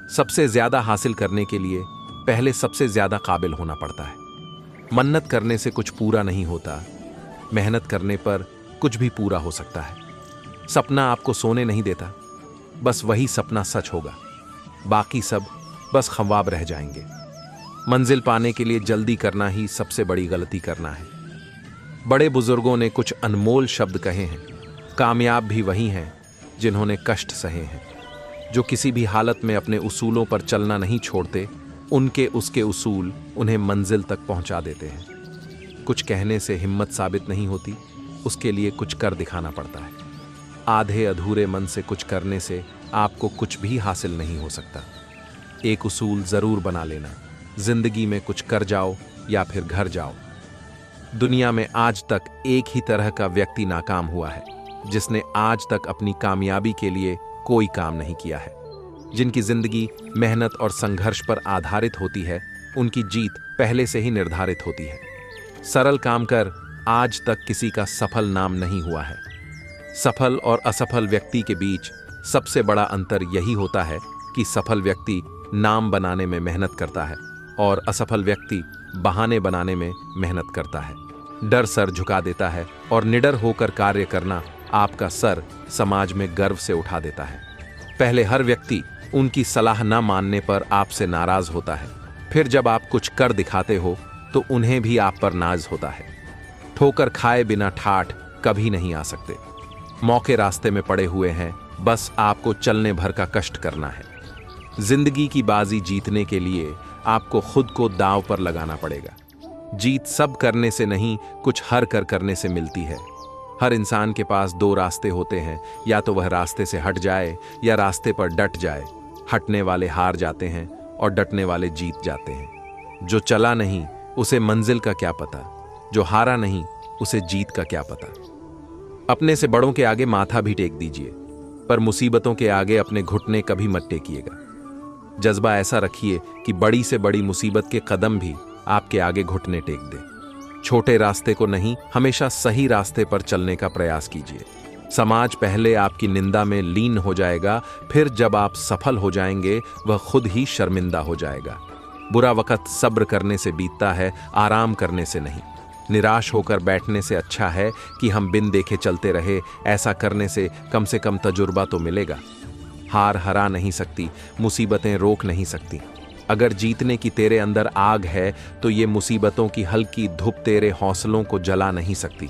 सबसे ज्यादा हासिल करने के लिए पहले सबसे ज्यादा काबिल होना पड़ता है। मन्नत करने से कुछ पूरा नहीं होता, मेहनत करने पर कुछ भी पूरा हो सकता है। सपना आपको सोने नहीं देता, बस वही सपना सच होगा, बाकी सब बस ख्वाब रह जाएंगे। मंजिल पाने के लिए जल्दी करना ही सबसे बड़ी गलती करना है। बड़े बुजुर्गों ने कुछ अनमोल शब्द कहे हैं, कामयाब भी वही हैं जिन्होंने कष्ट सहे हैं। जो किसी भी हालत में अपने उसूलों पर चलना नहीं छोड़ते, उनके उसके उसूल उन्हें मंजिल तक पहुंचा देते हैं। कुछ कहने से हिम्मत साबित नहीं होती, उसके लिए कुछ कर दिखाना पड़ता है। आधे अधूरे मन से कुछ करने से आपको कुछ भी हासिल नहीं हो सकता। एक उसूल जरूर बना लेना, जिंदगी में कुछ कर जाओ या फिर घर जाओ। दुनिया में आज तक एक ही तरह का व्यक्ति नाकाम हुआ है, जिसने आज तक अपनी कामयाबी के लिए कोई काम नहीं किया है। जिनकी जिंदगी मेहनत और संघर्ष पर आधारित होती है, उनकी जीत पहले से ही निर्धारित होती है। सरल काम कर आज तक किसी का सफल नाम नहीं हुआ है। सफल और असफल व्यक्ति के बीच सबसे बड़ा अंतर यही होता है कि सफल व्यक्ति नाम बनाने में मेहनत करता है और असफल व्यक्ति बहाने बनाने में मेहनत करता है। डर सर झुका देता है और निडर होकर कार्य करना आपका सर समाज में गर्व से उठा देता है। पहले हर व्यक्ति उनकी सलाह न मानने पर आपसे नाराज होता है, फिर जब आप कुछ कर दिखाते हो तो उन्हें भी आप पर नाज होता है। ठोकर खाए बिना ठाठ कभी नहीं आ सकते। मौके रास्ते में पड़े हुए हैं, बस आपको चलने भर का कष्ट करना है। जिंदगी की बाजी जीतने के लिए आपको खुद को दांव पर लगाना पड़ेगा। जीत सब करने से नहीं, कुछ हर कर करने से मिलती है। हर इंसान के पास दो रास्ते होते हैं, या तो वह रास्ते से हट जाए या रास्ते पर डट जाए। हटने वाले हार जाते हैं और डटने वाले जीत जाते हैं। जो चला नहीं उसे मंजिल का क्या पता, जो हारा नहीं उसे जीत का क्या पता। अपने से बड़ों के आगे माथा भी टेक दीजिए, पर मुसीबतों के आगे अपने घुटने कभी मत टेकिएगा। जज्बा ऐसा रखिए कि बड़ी से बड़ी मुसीबत के कदम भी आपके आगे घुटने टेक दे। छोटे रास्ते को नहीं, हमेशा सही रास्ते पर चलने का प्रयास कीजिए। समाज पहले आपकी निंदा में लीन हो जाएगा, फिर जब आप सफल हो जाएंगे वह खुद ही शर्मिंदा हो जाएगा। बुरा वक्त सब्र करने से बीतता है, आराम करने से नहीं। निराश होकर बैठने से अच्छा है कि हम बिन देखे चलते रहे। ऐसा करने से कम तजुर्बा तो मिलेगा। हार हरा नहीं सकती, मुसीबतें रोक नहीं सकती। अगर जीतने की तेरे अंदर आग है तो ये मुसीबतों की हल्की धूप तेरे हौसलों को जला नहीं सकती।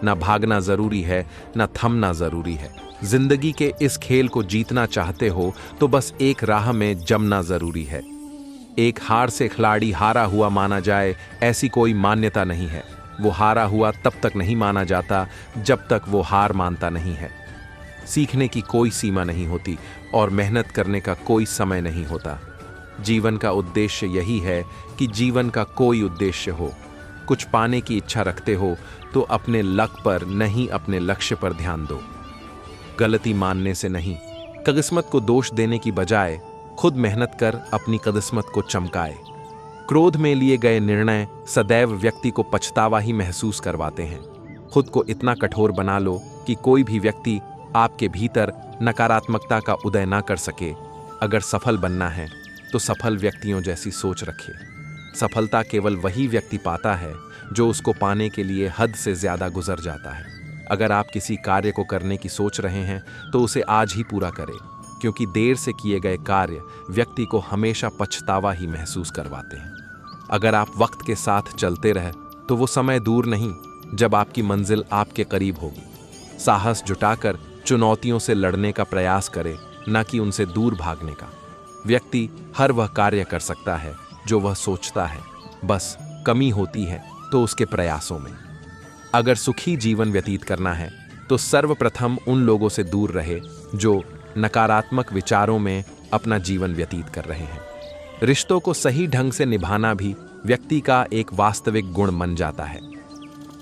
ना भागना जरूरी है, ना थमना जरूरी है। जिंदगी के इस खेल को जीतना चाहते हो तो बस एक राह में जमना जरूरी है। एक हार से खिलाड़ी हारा हुआ माना जाए, ऐसी कोई मान्यता नहीं है। वो हारा हुआ तब तक नहीं माना जाता जब तक वो हार मानता नहीं है। सीखने की कोई सीमा नहीं होती और मेहनत करने का कोई समय नहीं होता। जीवन का उद्देश्य यही है कि जीवन का कोई उद्देश्य हो। कुछ पाने की इच्छा रखते हो तो अपने लक पर नहीं, अपने लक्ष्य पर ध्यान दो। गलती मानने से नहीं, किस्मत को दोष देने की बजाय खुद मेहनत कर अपनी किस्मत को चमकाए। क्रोध में लिए गए निर्णय सदैव व्यक्ति को पछतावा ही महसूस करवाते हैं। खुद को इतना कठोर बना लो कि कोई भी व्यक्ति आपके भीतर नकारात्मकता का उदय ना कर सके। अगर सफल बनना है तो सफल व्यक्तियों जैसी सोच रखे। सफलता केवल वही व्यक्ति पाता है जो उसको पाने के लिए हद से ज्यादा गुजर जाता है। अगर आप किसी कार्य को करने की सोच रहे हैं तो उसे आज ही पूरा करें, क्योंकि देर से किए गए कार्य व्यक्ति को हमेशा पछतावा ही महसूस करवाते हैं। अगर आप वक्त के साथ चलते रहे तो वो समय दूर नहीं जब आपकी मंजिल आपके करीब होगी। साहस जुटाकर चुनौतियों से लड़ने का प्रयास करें, न कि उनसे दूर भागने का। व्यक्ति हर वह कार्य कर सकता है जो वह सोचता है, बस कमी होती है तो उसके प्रयासों में। अगर सुखी जीवन व्यतीत करना है तो सर्वप्रथम उन लोगों से दूर रहे जो नकारात्मक विचारों में अपना जीवन व्यतीत कर रहे हैं। रिश्तों को सही ढंग से निभाना भी व्यक्ति का एक वास्तविक गुण बन जाता है।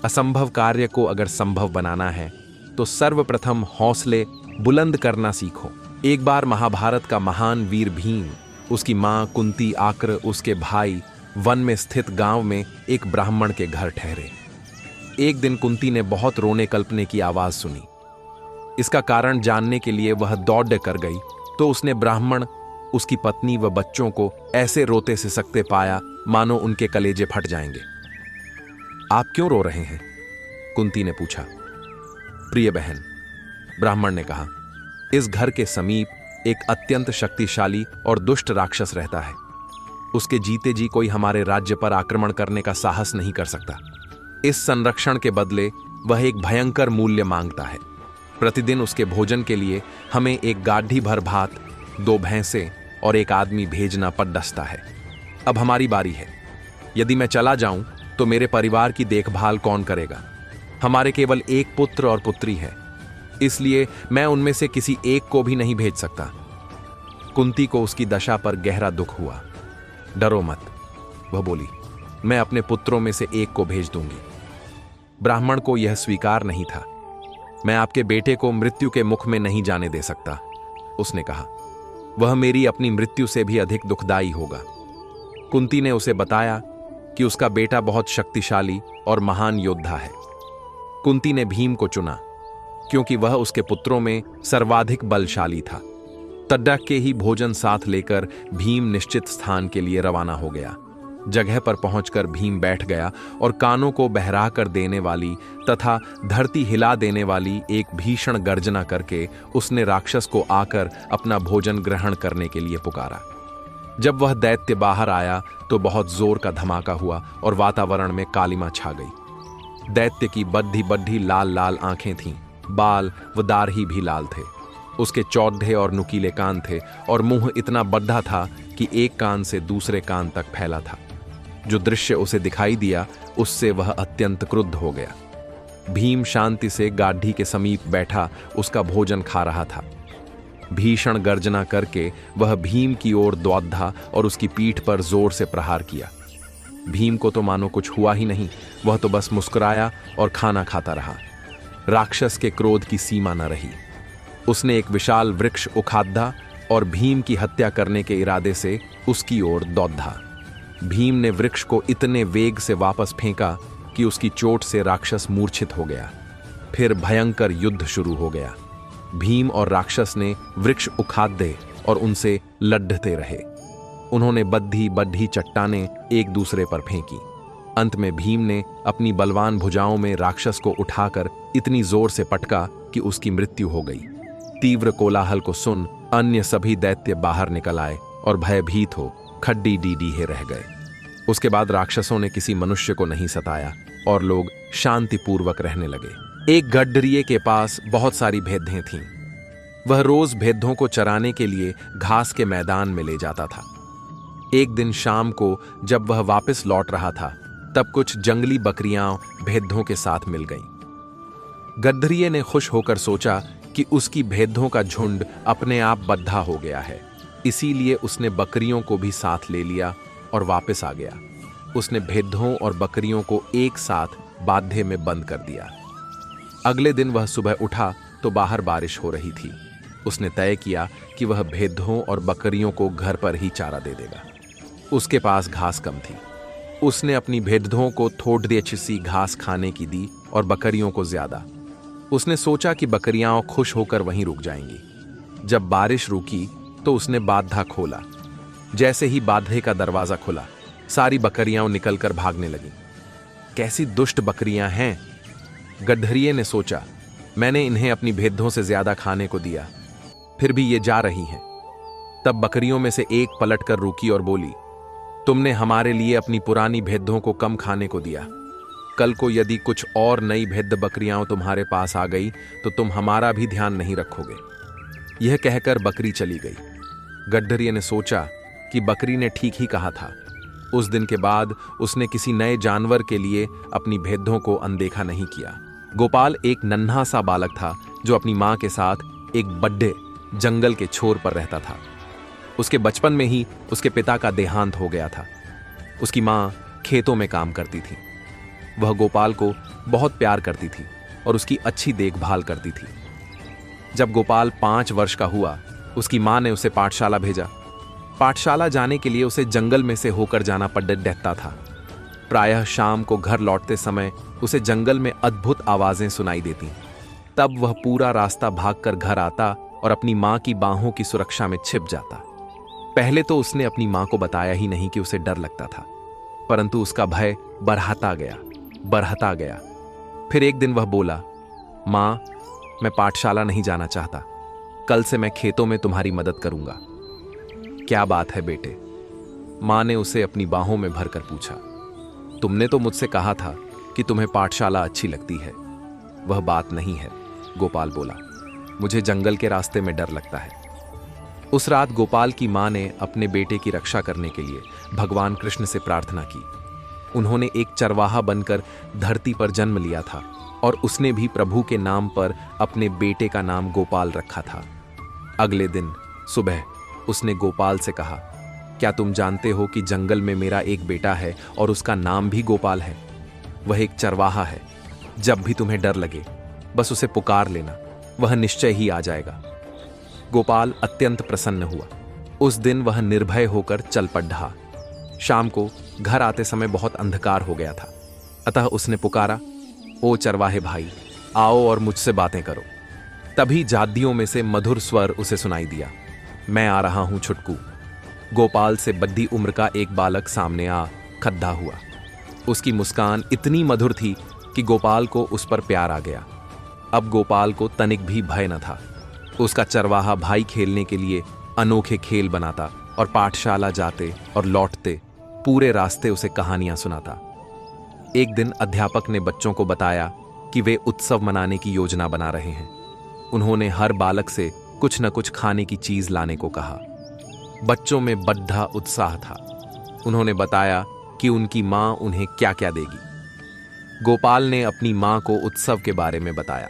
असंभव कार्य को अगर संभव बनाना है तो सर्वप्रथम हौसले बुलंद करना सीखो। एक बार महाभारत का महान वीर भीम, उसकी मां कुंती आकर उसके भाई वन में स्थित गांव में एक ब्राह्मण के घर ठहरे। एक दिन कुंती ने बहुत रोने कल्पने की आवाज सुनी। इसका कारण जानने के लिए वह दौड़ कर गई तो उसने ब्राह्मण, उसकी पत्नी व बच्चों को ऐसे रोते सिसकते पाया मानो उनके कलेजे फट जाएंगे। आप क्यों रो रहे हैं? कुंती ने पूछा। प्रिय बहन, ब्राह्मण ने कहा, इस घर के समीप एक अत्यंत शक्तिशाली और दुष्ट राक्षस रहता है। उसके जीते जी कोई हमारे राज्य पर आक्रमण करने का साहस नहीं कर सकता। इस संरक्षण के बदले वह एक भयंकर मूल्य मांगता है। प्रतिदिन उसके भोजन के लिए हमें एक गाढ़ी भर भात, 2 भैंसे और एक आदमी भेजना पड़ डसता है। अब हमारी बारी है। यदि मैं चला जाऊं तो मेरे परिवार की देखभाल कौन करेगा? हमारे केवल एक पुत्र और पुत्री है, इसलिए मैं उनमें से किसी एक को भी नहीं भेज सकता। कुंती को उसकी दशा पर गहरा दुख हुआ। डरो मत, वह बोली, मैं अपने पुत्रों में से एक को भेज दूंगी। ब्राह्मण को यह स्वीकार नहीं था। मैं आपके बेटे को मृत्यु के मुख में नहीं जाने दे सकता, उसने कहा। वह मेरी अपनी मृत्यु से भी अधिक दुखदाई होगा। कुंती ने उसे बताया कि उसका बेटा बहुत शक्तिशाली और महान योद्धा है। कुंती ने भीम को चुना क्योंकि वह उसके पुत्रों में सर्वाधिक बलशाली था। तड़क के ही भोजन साथ लेकर भीम निश्चित स्थान के लिए रवाना हो गया। जगह पर पहुंचकर भीम बैठ गया और कानों को बहरा कर देने वाली तथा धरती हिला देने वाली एक भीषण गर्जना करके उसने राक्षस को आकर अपना भोजन ग्रहण करने के लिए पुकारा। जब वह दैत्य बाहर आया तो बहुत जोर का धमाका हुआ और वातावरण में कालिमा छा गई। दैत्य की बड्ढी बड्ढी लाल लाल आंखें थीं, बाल व दाढ़ी भी लाल थे। उसके चौड़े और नुकीले कान थे और मुंह इतना बड़ा था कि एक कान से दूसरे कान तक फैला था। जो दृश्य उसे दिखाई दिया उससे वह अत्यंत क्रुद्ध हो गया। भीम शांति से गाढ़ी के समीप बैठा उसका भोजन खा रहा था। भीषण गर्जना करके वह भीम की ओर दौड़ा और उसकी पीठ पर जोर से प्रहार किया। भीम को तो मानो कुछ हुआ ही नहीं, वह तो बस मुस्कुराया और खाना खाता रहा। राक्षस के क्रोध की सीमा न रही। उसने एक विशाल वृक्ष उखाड़ा और भीम की हत्या करने के इरादे से उसकी ओर दौड़ा। भीम ने वृक्ष को इतने वेग से वापस फेंका कि उसकी चोट से राक्षस मूर्छित हो गया। फिर भयंकर युद्ध शुरू हो गया। भीम और राक्षस ने वृक्ष उखाड़े और उनसे लड़ते रहे। उन्होंने बद्धी बद्धी चट्टानें एक दूसरे पर फेंकी। अंत में भीम ने अपनी बलवान भुजाओं में राक्षस को उठाकर इतनी जोर से पटका कि उसकी मृत्यु हो गई। तीव्र कोलाहल को सुन अन्य सभी दैत्य बाहर निकल आए और भयभीत हो खड्डी डीडीहे रह गए। उसके बाद राक्षसों ने किसी मनुष्य को नहीं सताया और लोग शांतिपूर्वक रहने लगे। एक गड्डरिये के पास बहुत सारी भेद्दें थीं। वह रोज भेद्दों को चराने के लिए घास के मैदान में ले जाता था। एक दिन शाम को जब वह वापस लौट रहा था, तब कुछ जंगली बकरियां भेद्दों के साथ मिल गईं। गड्डरिये ने खुश होकर सोचा कि उसकी भेद्दों का झुंड अपने आप बद्धा हो गया है, इसीलिए उसने बकरियों को भी साथ ले लिया और वापस आ गया। उसने भेद्दों और बकरियों को एक साथ बाधे में बंद कर दिया। अगले दिन वह सुबह उठा तो बाहर बारिश हो रही थी। उसने तय किया कि वह भेद्दों और बकरियों को घर पर ही चारा दे देगा। उसके पास घास कम थी। उसने अपनी भेद्दों को थोड़ी अच्छी सी घास खाने की दी और बकरियों को ज्यादा। उसने सोचा कि बकरियां खुश होकर वहीं रुक जाएंगी। जब बारिश रुकी तो उसने बाधा खोला। जैसे ही बाधे का दरवाजा खुला, सारी बकरियां निकलकर भागने लगीं। कैसी दुष्ट बकरियां हैं, गड्डरिये ने सोचा। मैंने इन्हें अपनी भेद्दों से ज्यादा खाने को दिया, फिर भी ये जा रही हैं। तब बकरियों में से एक पलटकर रुकी और बोली, तुमने हमारे लिए अपनी पुरानी भेद्दों को कम खाने को दिया। कल को यदि कुछ और नई भेद्द बकरियां तुम्हारे पास आ गई तो तुम हमारा भी ध्यान नहीं रखोगे। यह कहकर बकरी चली गई। गड्डरिये ने सोचा कि बकरी ने ठीक ही कहा था। उस दिन के बाद उसने किसी नए जानवर के लिए अपनी भेद्दों को अनदेखा नहीं किया। गोपाल एक नन्हा सा बालक था जो अपनी मां के साथ एक बड्डे जंगल के छोर पर रहता था। उसके बचपन में ही उसके पिता का देहांत हो गया था। उसकी मां खेतों में काम करती थी। वह गोपाल को बहुत प्यार करती थी और उसकी अच्छी देखभाल करती थी। जब गोपाल 5 वर्ष का हुआ, उसकी मां ने उसे पाठशाला भेजा। पाठशाला जाने के लिए उसे जंगल में से होकर जाना पड़ता था। प्रायः शाम को घर लौटते समय उसे जंगल में अद्भुत आवाजें सुनाई देती। तब वह पूरा रास्ता भागकर घर आता और अपनी मां की बाहों की सुरक्षा में छिप जाता। पहले तो उसने अपनी मां को बताया ही नहीं कि उसे डर लगता था, परंतु उसका भय बढ़ता गया। फिर एक दिन वह बोला, मां, मैं पाठशाला नहीं जाना चाहता। कल से मैं खेतों में तुम्हारी मदद करूंगा। क्या बात है बेटे? मां ने उसे अपनी बाहों में भरकर पूछा। तुमने तो मुझसे कहा था कि तुम्हें पाठशाला अच्छी लगती है। वह बात नहीं है, गोपाल बोला। मुझे जंगल के रास्ते में डर लगता है। उस रात गोपाल की मां ने अपने बेटे की रक्षा करने के लिए भगवान कृष्ण से प्रार्थना की। उन्होंने एक चरवाहा बनकर धरती पर जन्म लिया था और उसने भी प्रभु के नाम पर अपने बेटे का नाम गोपाल रखा था। अगले दिन सुबह उसने गोपाल से कहा, क्या तुम जानते हो कि जंगल में मेरा एक बेटा है और उसका नाम भी गोपाल है। वह एक चरवाहा है। जब भी तुम्हें डर लगे बस उसे पुकार लेना, वह निश्चय ही आ जाएगा। गोपाल अत्यंत प्रसन्न हुआ। उस दिन वह निर्भय होकर चल पड़ा। शाम को घर आते समय बहुत अंधकार हो गया था, अतः उसने पुकारा, ओ चरवाहे भाई, आओ और मुझसे बातें करो। तभी जादियों में से मधुर स्वर उसे सुनाई दिया, मैं आ रहा हूं छुटकू। गोपाल से बद्धी उम्र का एक बालक सामने आ खड़ा हुआ। उसकी मुस्कान इतनी मधुर थी कि गोपाल को उस पर प्यार आ गया। अब गोपाल को तनिक भी भय न था। उसका चरवाहा भाई खेलने के लिए अनोखे खेल बनाता और पाठशाला जाते और लौटते पूरे रास्ते उसे कहानियां सुनाता। एक दिन अध्यापक ने बच्चों को बताया कि वे उत्सव मनाने की योजना बना रहे हैं। उन्होंने हर बालक से कुछ न कुछ खाने की चीज लाने को कहा। बच्चों में बड़ा उत्साह था। उन्होंने बताया कि उनकी मां उन्हें क्या क्या देगी। गोपाल ने अपनी मां को उत्सव के बारे में बताया।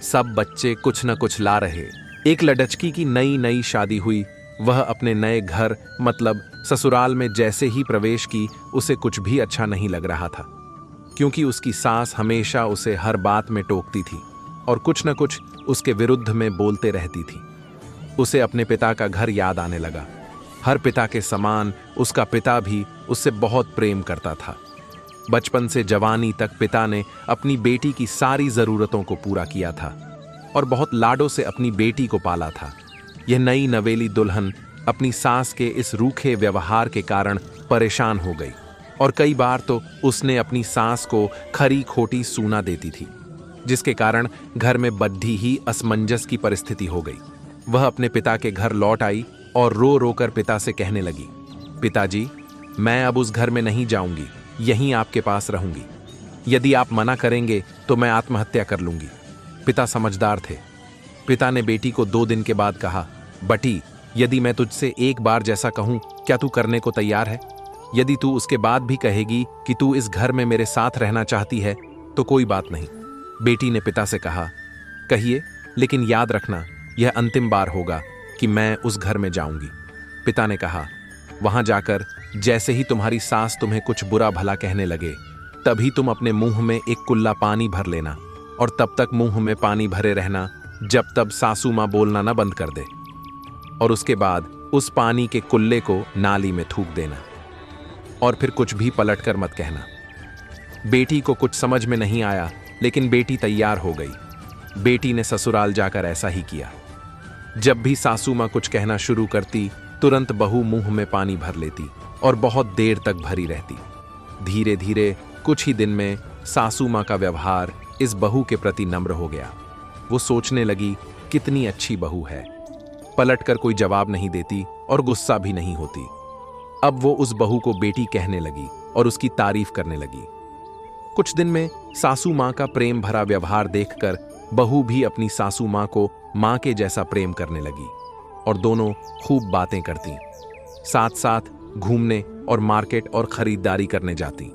सब बच्चे कुछ न कुछ ला रहे। एक लड़की की नई शादी हुई। वह अपने नए घर मतलब ससुराल में जैसे ही प्रवेश की, उसे कुछ भी अच्छा नहीं लग रहा था, क्योंकि उसकी सास हमेशा उसे हर बात में टोकती थी और कुछ न कुछ उसके विरुद्ध में बोलते रहती थी। उसे अपने पिता का घर याद आने लगा। हर पिता के समान उसका पिता भी उससे बहुत प्रेम करता था। बचपन से जवानी तक पिता ने अपनी बेटी की सारी जरूरतों को पूरा किया था और बहुत लाडों से अपनी बेटी को पाला था। यह नई नवेली दुल्हन अपनी सास के इस रूखे व्यवहार के कारण परेशान हो गई और कई बार तो उसने अपनी सास को खरी खोटी सूना देती थी, जिसके कारण घर में बड्ढी ही असमंजस की परिस्थिति हो गई। वह अपने पिता के घर लौट आई और रो रो कर पिता से कहने लगी, पिताजी, मैं अब उस घर में नहीं जाऊंगी, यहीं आपके पास रहूंगी। यदि आप मना करेंगे तो मैं आत्महत्या कर लूंगी। पिता समझदार थे। पिता ने बेटी को 2 दिन के बाद कहा, बटी, यदि मैं तुझसे एक बार जैसा कहूं, क्या तू करने को तैयार है? यदि तू उसके बाद भी कहेगी कि तू इस घर में मेरे साथ रहना चाहती है तो कोई बात नहीं। बेटी ने पिता से कहा, कहिए, लेकिन याद रखना यह अंतिम बार होगा कि मैं उस घर में जाऊंगी। पिता ने कहा, वहां जाकर जैसे ही तुम्हारी सास तुम्हें कुछ बुरा भला कहने लगे, तभी तुम अपने मुंह में एक कुल्ला पानी भर लेना और तब तक मुंह में पानी भरे रहना जब तक सासू मां बोलना ना बंद कर दे, और उसके बाद उस पानी के कुल्ले को नाली में थूक देना और फिर कुछ भी पलटकर मत कहना। बेटी को कुछ समझ में नहीं आया, लेकिन बेटी तैयार हो गई। बेटी ने ससुराल जाकर ऐसा ही किया। जब भी सासू मां कुछ कहना शुरू करती, तुरंत बहू मुंह में पानी भर लेती और बहुत देर तक भरी रहती। धीरे धीरे कुछ ही दिन में सासू मां का व्यवहार इस बहू के प्रति नम्र हो गया। वो सोचने लगी, कितनी अच्छी बहू है, पलटकर कोई जवाब नहीं देती और गुस्सा भी नहीं होती। अब वो उस बहू को बेटी कहने लगी और उसकी तारीफ करने लगी। कुछ दिन में सासू मां का प्रेम भरा व्यवहार देखकर बहू भी अपनी सासू मां को मां के जैसा प्रेम करने लगी और दोनों खूब बातें करती, साथ साथ घूमने और मार्केट और खरीदारी करने जाती।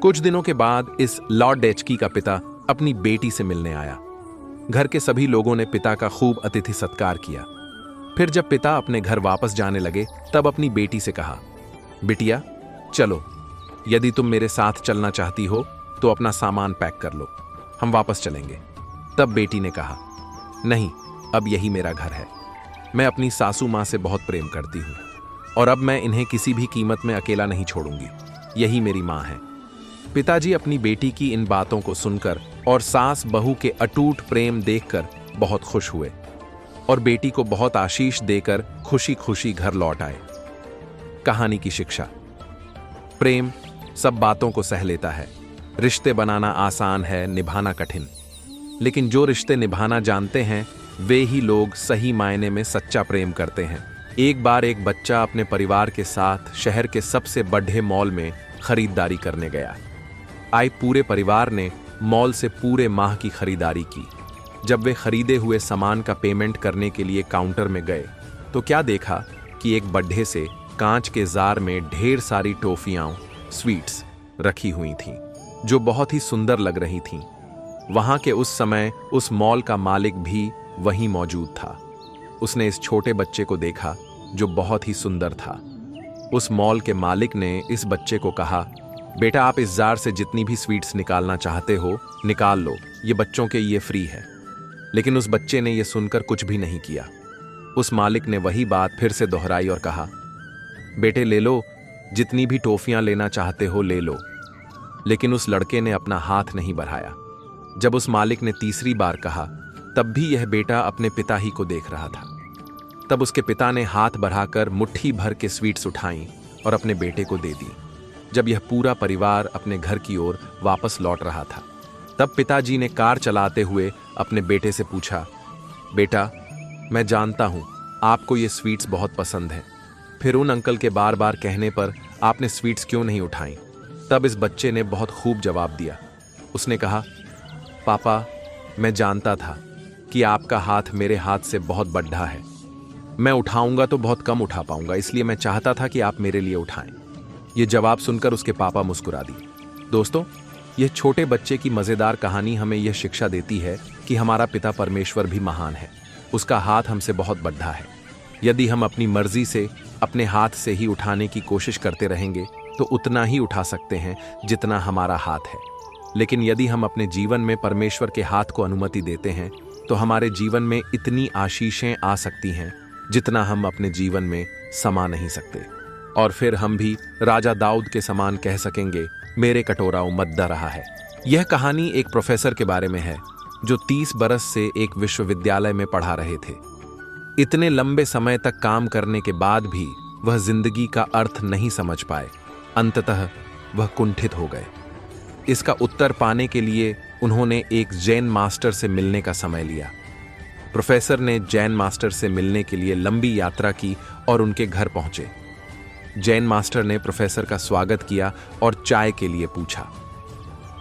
कुछ दिनों के बाद इस लॉर्ड डेचकी का पिता अपनी बेटी से मिलने आया। घर के सभी लोगों ने पिता का खूब अतिथि सत्कार किया। फिर जब पिता अपने घर वापस जाने लगे, तब अपनी बेटी से कहा, बिटिया, चलो, यदि तुम मेरे साथ चलना चाहती हो तो अपना सामान पैक कर लो, हम वापस चलेंगे। तब बेटी ने कहा, नहीं, अब यही मेरा घर है। मैं अपनी सासू मां से बहुत प्रेम करती हूं और अब मैं इन्हें किसी भी कीमत में अकेला नहीं छोड़ूंगी, यही मेरी मां है। पिताजी अपनी बेटी की इन बातों को सुनकर और सास बहू के अटूट प्रेम देखकर बहुत खुश हुए और बेटी को बहुत आशीष देकर खुशी खुशी घर लौट आए। कहानी की शिक्षा। प्रेम सब बातों को सह लेता है। रिश्ते बनाना आसान है, निभाना कठिन। लेकिन जो रिश्ते निभाना जानते हैं, वे ही लोग सही मायने में सच्चा प्रेम करते हैं। एक बार एक बच्चा अपने परिवार के साथ शहर के सबसे बड़े मॉल में खरीदारी करने गया। आए पूरे परिवार ने मॉल से पूरे माह की खरीदारी की। जब वे खरीदे हुए सामान का पेमेंट करने के लिए काउंटर में गए, तो क्या देखा कि एक बड्ढे से कांच के जार में ढेर सारी टॉफियां, स्वीट्स रखी हुई थीं, जो बहुत ही सुंदर लग रही थीं। वहां के उस समय उस मॉल का मालिक भी वहीं मौजूद था। उसने इस छोटे बच्चे को देखा जो बहुत ही सुंदर था। उस मॉल के मालिक ने इस बच्चे को कहा, बेटा, आप इस जार से जितनी भी स्वीट्स निकालना चाहते हो निकाल लो, ये बच्चों के लिए फ्री है। लेकिन उस बच्चे ने यह सुनकर कुछ भी नहीं किया। उस मालिक ने वही बात फिर से दोहराई और कहा, बेटे, ले लो, जितनी भी टॉफियां लेना चाहते हो ले लो। लेकिन उस लड़के ने अपना हाथ नहीं बढ़ाया। जब उस मालिक ने तीसरी बार कहा, तब भी यह बेटा अपने पिता ही को देख रहा था। तब उसके पिता ने हाथ बढ़ाकर मुट्ठी भर के स्वीट्स उठाई और अपने बेटे को दे दी। जब यह पूरा परिवार अपने घर की ओर वापस लौट रहा था, तब पिताजी ने कार चलाते हुए अपने बेटे से पूछा, बेटा, मैं जानता हूं आपको ये स्वीट्स बहुत पसंद हैं, फिर उन अंकल के बार बार कहने पर आपने स्वीट्स क्यों नहीं उठाई? तब इस बच्चे ने बहुत खूब जवाब दिया। उसने कहा, पापा, मैं जानता था कि आपका हाथ मेरे हाथ से बहुत बड़ा है। मैं उठाऊंगा तो बहुत कम उठा पाऊंगा, इसलिए मैं चाहता था कि आप मेरे लिए उठाएं। यह जवाब सुनकर उसके पापा मुस्कुरा दिए। दोस्तों, यह छोटे बच्चे की मजेदार कहानी हमें यह शिक्षा देती है कि हमारा पिता परमेश्वर भी महान है। उसका हाथ हमसे बहुत बड़ा है। यदि हम अपनी मर्जी से अपने हाथ से ही उठाने की कोशिश करते रहेंगे तो उतना ही उठा सकते हैं जितना हमारा हाथ है। लेकिन यदि हम अपने जीवन में परमेश्वर के हाथ को अनुमति देते हैं तो हमारे जीवन में इतनी आशीषें आ सकती हैं जितना हम अपने जीवन में समा नहीं सकते। और फिर हम भी राजा दाऊद के समान कह सकेंगे, मेरे कटोरा उमद्दा रहा है। यह कहानी एक प्रोफेसर के बारे में है जो 30 बरस से एक विश्वविद्यालय में पढ़ा रहे थे। इतने लंबे समय तक काम करने के बाद भी वह जिंदगी का अर्थ नहीं समझ पाए। अंततः वह कुंठित हो गए। इसका उत्तर पाने के लिए उन्होंने एक जैन मास्टर से मिलने का समय लिया। प्रोफेसर ने जैन मास्टर से मिलने के लिए लंबी यात्रा की और उनके घर पहुंचे। जैन मास्टर ने प्रोफेसर का स्वागत किया और चाय के लिए पूछा।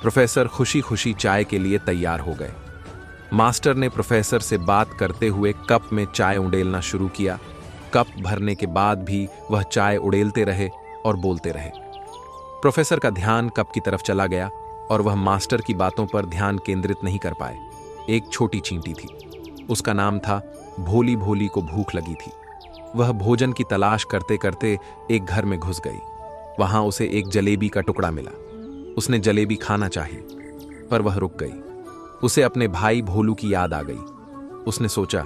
प्रोफेसर खुशी खुशी चाय के लिए तैयार हो गए। मास्टर ने प्रोफेसर से बात करते हुए कप में चाय उड़ेलना शुरू किया। कप भरने के बाद भी वह चाय उड़ेलते रहे और बोलते रहे। प्रोफेसर का ध्यान कप की तरफ चला गया और वह मास्टर की बातों पर ध्यान केंद्रित नहीं कर पाए। एक छोटी चींटी थी, उसका नाम था भोली। भोली को भूख लगी थी। वह भोजन की तलाश करते करते एक घर में घुस गई। वहां उसे एक जलेबी का टुकड़ा मिला। उसने जलेबी खाना चाही, पर वह रुक गई। उसे अपने भाई भोलू की याद आ गई। उसने सोचा,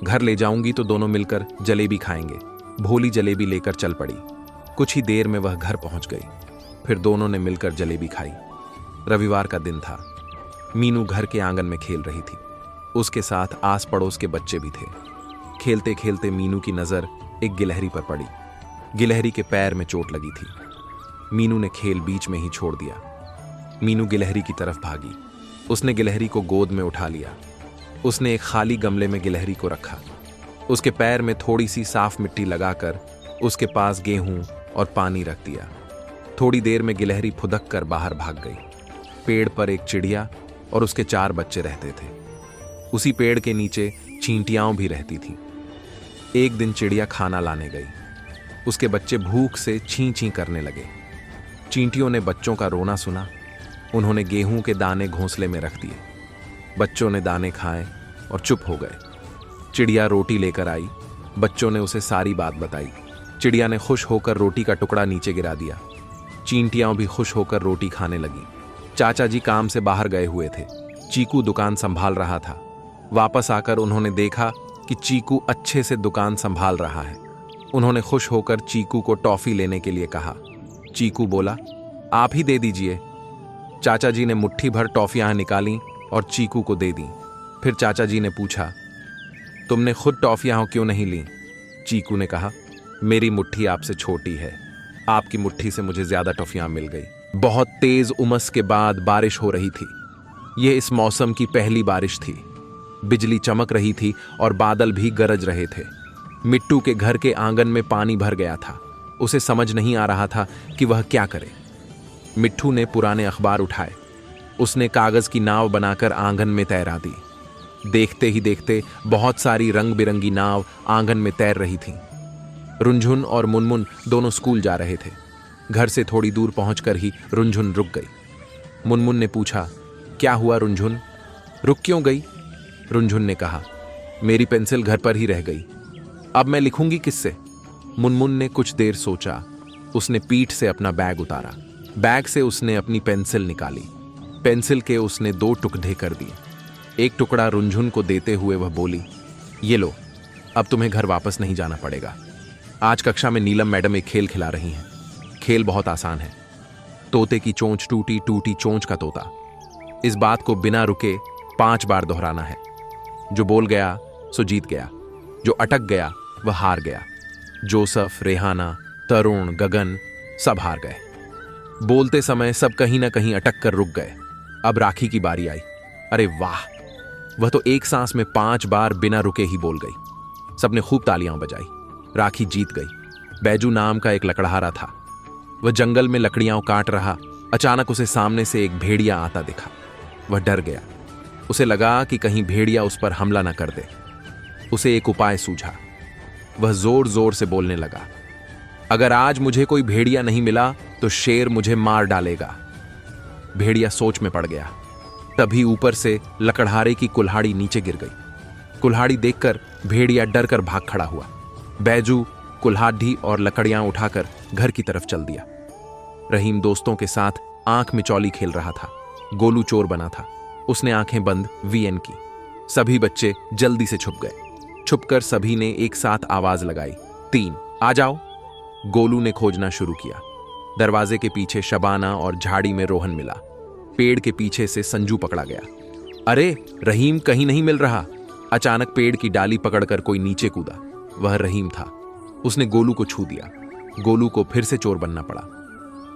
घर ले जाऊंगी तो दोनों मिलकर जलेबी खाएंगे। भोली जलेबी लेकर चल पड़ी। कुछ ही देर में वह घर पहुंच गई। फिर दोनों ने मिलकर जलेबी खाई। रविवार का दिन था। मीनू घर के आंगन में खेल रही थी। उसके साथ आस पड़ोस के बच्चे भी थे। खेलते खेलते मीनू की नजर एक गिलहरी पर पड़ी। गिलहरी के पैर में चोट लगी थी। मीनू ने खेल बीच में ही छोड़ दिया। मीनू गिलहरी की तरफ भागी। उसने गिलहरी को गोद में उठा लिया। उसने एक खाली गमले में गिलहरी को रखा। उसके पैर में थोड़ी सी साफ मिट्टी लगाकर उसके पास गेहूं और पानी रख दिया। थोड़ी देर में गिलहरी फुदक कर बाहर भाग गई। पेड़ पर एक चिड़िया और उसके 4 बच्चे रहते थे। उसी पेड़ के नीचे चींटियां भी रहती थीं। एक दिन चिड़िया खाना लाने गई। उसके बच्चे भूख से छी छी करने लगे। चींटियों ने बच्चों का रोना सुना। उन्होंने गेहूं के दाने घोंसले में रख दिए। बच्चों ने दाने खाए और चुप हो गए। चिड़िया रोटी लेकर आई। बच्चों ने उसे सारी बात बताई। चिड़िया ने खुश होकर रोटी का टुकड़ा नीचे गिरा दिया। चींटियां भी खुश होकर रोटी खाने लगी। चाचा जी काम से बाहर गए हुए थे। चीकू दुकान संभाल रहा था। वापस आकर उन्होंने देखा कि चीकू अच्छे से दुकान संभाल रहा है। उन्होंने खुश होकर चीकू को टॉफी लेने के लिए कहा। चीकू बोला, आप ही दे दीजिए। चाचा जी ने मुट्ठी भर टॉफियां निकाली और चीकू को दे दी। फिर चाचा जी ने पूछा, तुमने खुद टॉफियां क्यों नहीं ली? चीकू ने कहा, मेरी मुट्ठी आपसे छोटी है। आपकी मुट्ठी से मुझे ज्यादा टॉफियां मिल गई। बहुत तेज उमस के बाद बारिश हो रही थी। यह इस मौसम की पहली बारिश थी। बिजली चमक रही थी और बादल भी गरज रहे थे। मिट्टू के घर के आंगन में पानी भर गया था। उसे समझ नहीं आ रहा था कि वह क्या करे। मिट्टू ने पुराने अखबार उठाए। उसने कागज की नाव बनाकर आंगन में तैरा दी। देखते ही देखते बहुत सारी रंग बिरंगी नाव आंगन में तैर रही थीं। रुंझुन और मुनमुन दोनों स्कूल जा रहे थे। घर से थोड़ी दूर पहुंचकर ही रुंझुन रुक गई। मुनमुन ने पूछा, क्या हुआ रुंझुन, रुक क्यों गई? रुंझुन ने कहा, मेरी पेंसिल घर पर ही रह गई। अब मैं लिखूंगी किससे? मुनमुन ने कुछ देर सोचा। उसने पीठ से अपना बैग उतारा। बैग से उसने अपनी पेंसिल निकाली। पेंसिल के उसने 2 टुकड़े कर दिए। एक टुकड़ा रुंझुन को देते हुए वह बोली, ये लो, अब तुम्हें घर वापस नहीं जाना पड़ेगा। आज कक्षा में नीलम मैडम एक खेल खिला रही हैं। खेल बहुत आसान है। तोते की चोंच टूटी, टूटी चोंच का तोता। इस बात को बिना रुके 5 बार दोहराना है। जो बोल गया सो जीत गया, जो अटक गया वह हार गया। जोसफ, रेहाना, तरुण, गगन सब हार गए। बोलते समय सब कहीं ना कहीं अटक कर रुक गए। अब राखी की बारी आई। अरे वाह, वह तो एक सांस में 5 बार बिना रुके ही बोल गई। सबने खूब तालियां बजाई। राखी जीत गई। बैजू नाम का एक लकड़हारा था। वह जंगल में लकड़ियां काट रहा। अचानक उसे सामने से एक भेड़िया आता दिखा। वह डर गया। उसे लगा कि कहीं भेड़िया उस पर हमला न कर दे। उसे एक उपाय सूझा। वह जोर जोर से बोलने लगा, अगर आज मुझे कोई भेड़िया नहीं मिला तो शेर मुझे मार डालेगा। भेड़िया सोच में पड़ गया। तभी ऊपर से लकड़हारे की कुल्हाड़ी नीचे गिर गई। कुल्हाड़ी देखकर भेड़िया डर कर भाग खड़ा हुआ। बैजू कुल्हाड़ी और लकड़ियां उठाकर घर की तरफ चल दिया। रहीम दोस्तों के साथ आंख मिचौली खेल रहा था। गोलू चोर बना था। उसने आंखें बंद वीएन की। सभी बच्चे जल्दी से छुप गए। छुपकर सभी ने एक साथ आवाज लगाई, 3 आ जाओ। गोलू ने खोजना शुरू किया। दरवाजे के पीछे शबाना और झाड़ी में रोहन मिला। पेड़ के पीछे से संजू पकड़ा गया। अरे रहीम कहीं नहीं मिल रहा। अचानक पेड़ की डाली पकड़कर कोई नीचे कूदा। वह रहीम था। उसने गोलू को छू दिया। गोलू को फिर से चोर बनना पड़ा।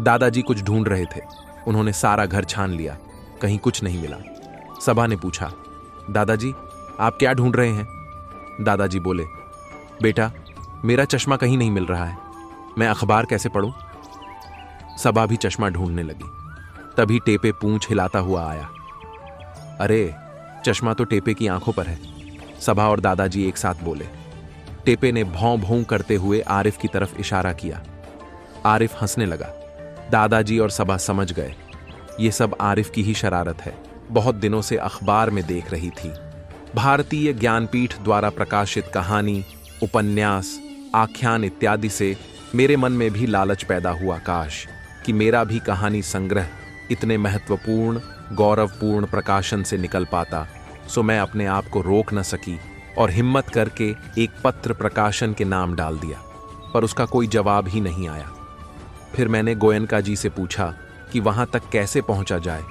दादाजी कुछ ढूंढ रहे थे। उन्होंने सारा घर छान लिया, कहीं कुछ नहीं मिला। सबा ने पूछा, दादाजी आप क्या ढूंढ रहे हैं? दादाजी बोले, बेटा मेरा चश्मा कहीं नहीं मिल रहा है, मैं अखबार कैसे पढूं? सबा भी चश्मा ढूंढने लगी। तभी टेपे पूंछ हिलाता हुआ आया। अरे चश्मा तो टेपे की आंखों पर है, सबा और दादाजी एक साथ बोले। टेपे ने भौं भौं करते हुए आरिफ की तरफ इशारा किया। आरिफ हंसने लगा। दादाजी और सबा समझ गए ये सब आरिफ की ही शरारत है। बहुत दिनों से अखबार में देख रही थी। भारतीय ज्ञानपीठ द्वारा प्रकाशित कहानी, उपन्यास, आख्यान इत्यादि से मेरे मन में भी लालच पैदा हुआ, काश कि मेरा भी कहानी संग्रह इतने महत्वपूर्ण गौरवपूर्ण प्रकाशन से निकल पाता। सो मैं अपने आप को रोक न सकी और हिम्मत करके एक पत्र प्रकाशन के नाम डाल दिया, पर उसका कोई जवाब ही नहीं आया। फिर मैंने गोयनका जी से पूछा कि वहां तक कैसे पहुंचा जाए।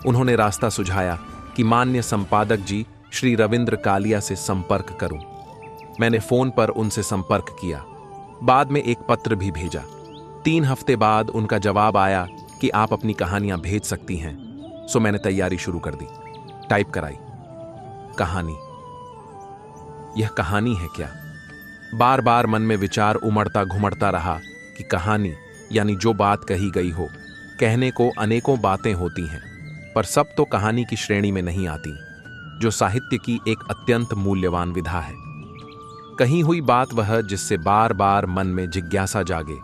उन्होंने रास्ता सुझाया कि मान्य संपादक जी श्री रविंद्र कालिया से संपर्क करूं। मैंने फोन पर उनसे संपर्क किया, बाद में एक पत्र भी भेजा। 3 हफ्ते बाद उनका जवाब आया कि आप अपनी कहानियां भेज सकती हैं। सो मैंने तैयारी शुरू कर दी, टाइप कराई। कहानी, यह कहानी है क्या? बार बार मन में विचार उमड़ता घुमड़ता रहा कि कहानी यानी जो बात कही गई हो। कहने को अनेकों बातें होती हैं, पर सब तो कहानी की श्रेणी में नहीं आती, जो साहित्य की एक अत्यंत मूल्यवान विधा है। कही हुई बात वह जिससे बार बार मन में जिज्ञासा जागे,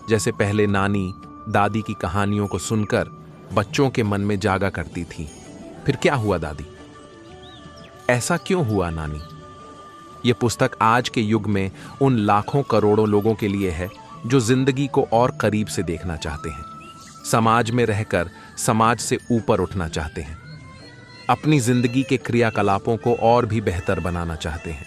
जैसे पहले नानी दादी की कहानियों को सुनकर बच्चों के मन में जागा करती थी। फिर क्या हुआ दादी? ऐसा क्यों हुआ नानी? यह पुस्तक आज के युग में उन लाखों करोड़ों लोगों के लिए है जो जिंदगी को और करीब से देखना चाहते हैं, समाज में रहकर समाज से ऊपर उठना चाहते हैं, अपनी जिंदगी के क्रियाकलापों को और भी बेहतर बनाना चाहते हैं।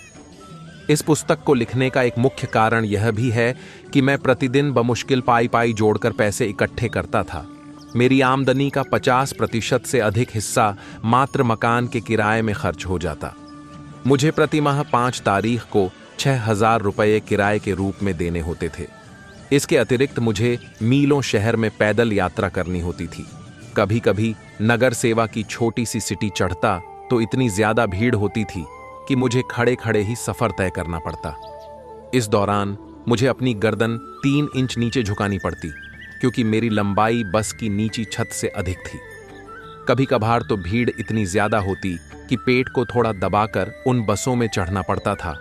इस पुस्तक को लिखने का एक मुख्य कारण यह भी है कि मैं प्रतिदिन बमुश्किल पाई पाई जोड़कर पैसे इकट्ठे करता था। मेरी आमदनी का 50% से अधिक हिस्सा मात्र मकान के किराए में खर्च हो जाता। मुझे प्रति माह 5 तारीख को 6,000 रुपये किराए के रूप में देने होते थे। इसके अतिरिक्त मुझे मीलों शहर में पैदल यात्रा करनी होती थी। कभी कभी नगर सेवा की छोटी सी सिटी चढ़ता तो इतनी ज्यादा भीड़ होती थी कि मुझे खड़े खड़े ही सफर तय करना पड़ता। इस दौरान मुझे अपनी गर्दन 3 इंच नीचे झुकानी पड़ती, क्योंकि मेरी लंबाई बस की नीची छत से अधिक थी। कभी कभार तो भीड़ इतनी ज्यादा होती कि पेट को थोड़ा दबाकर उन बसों में चढ़ना पड़ता था।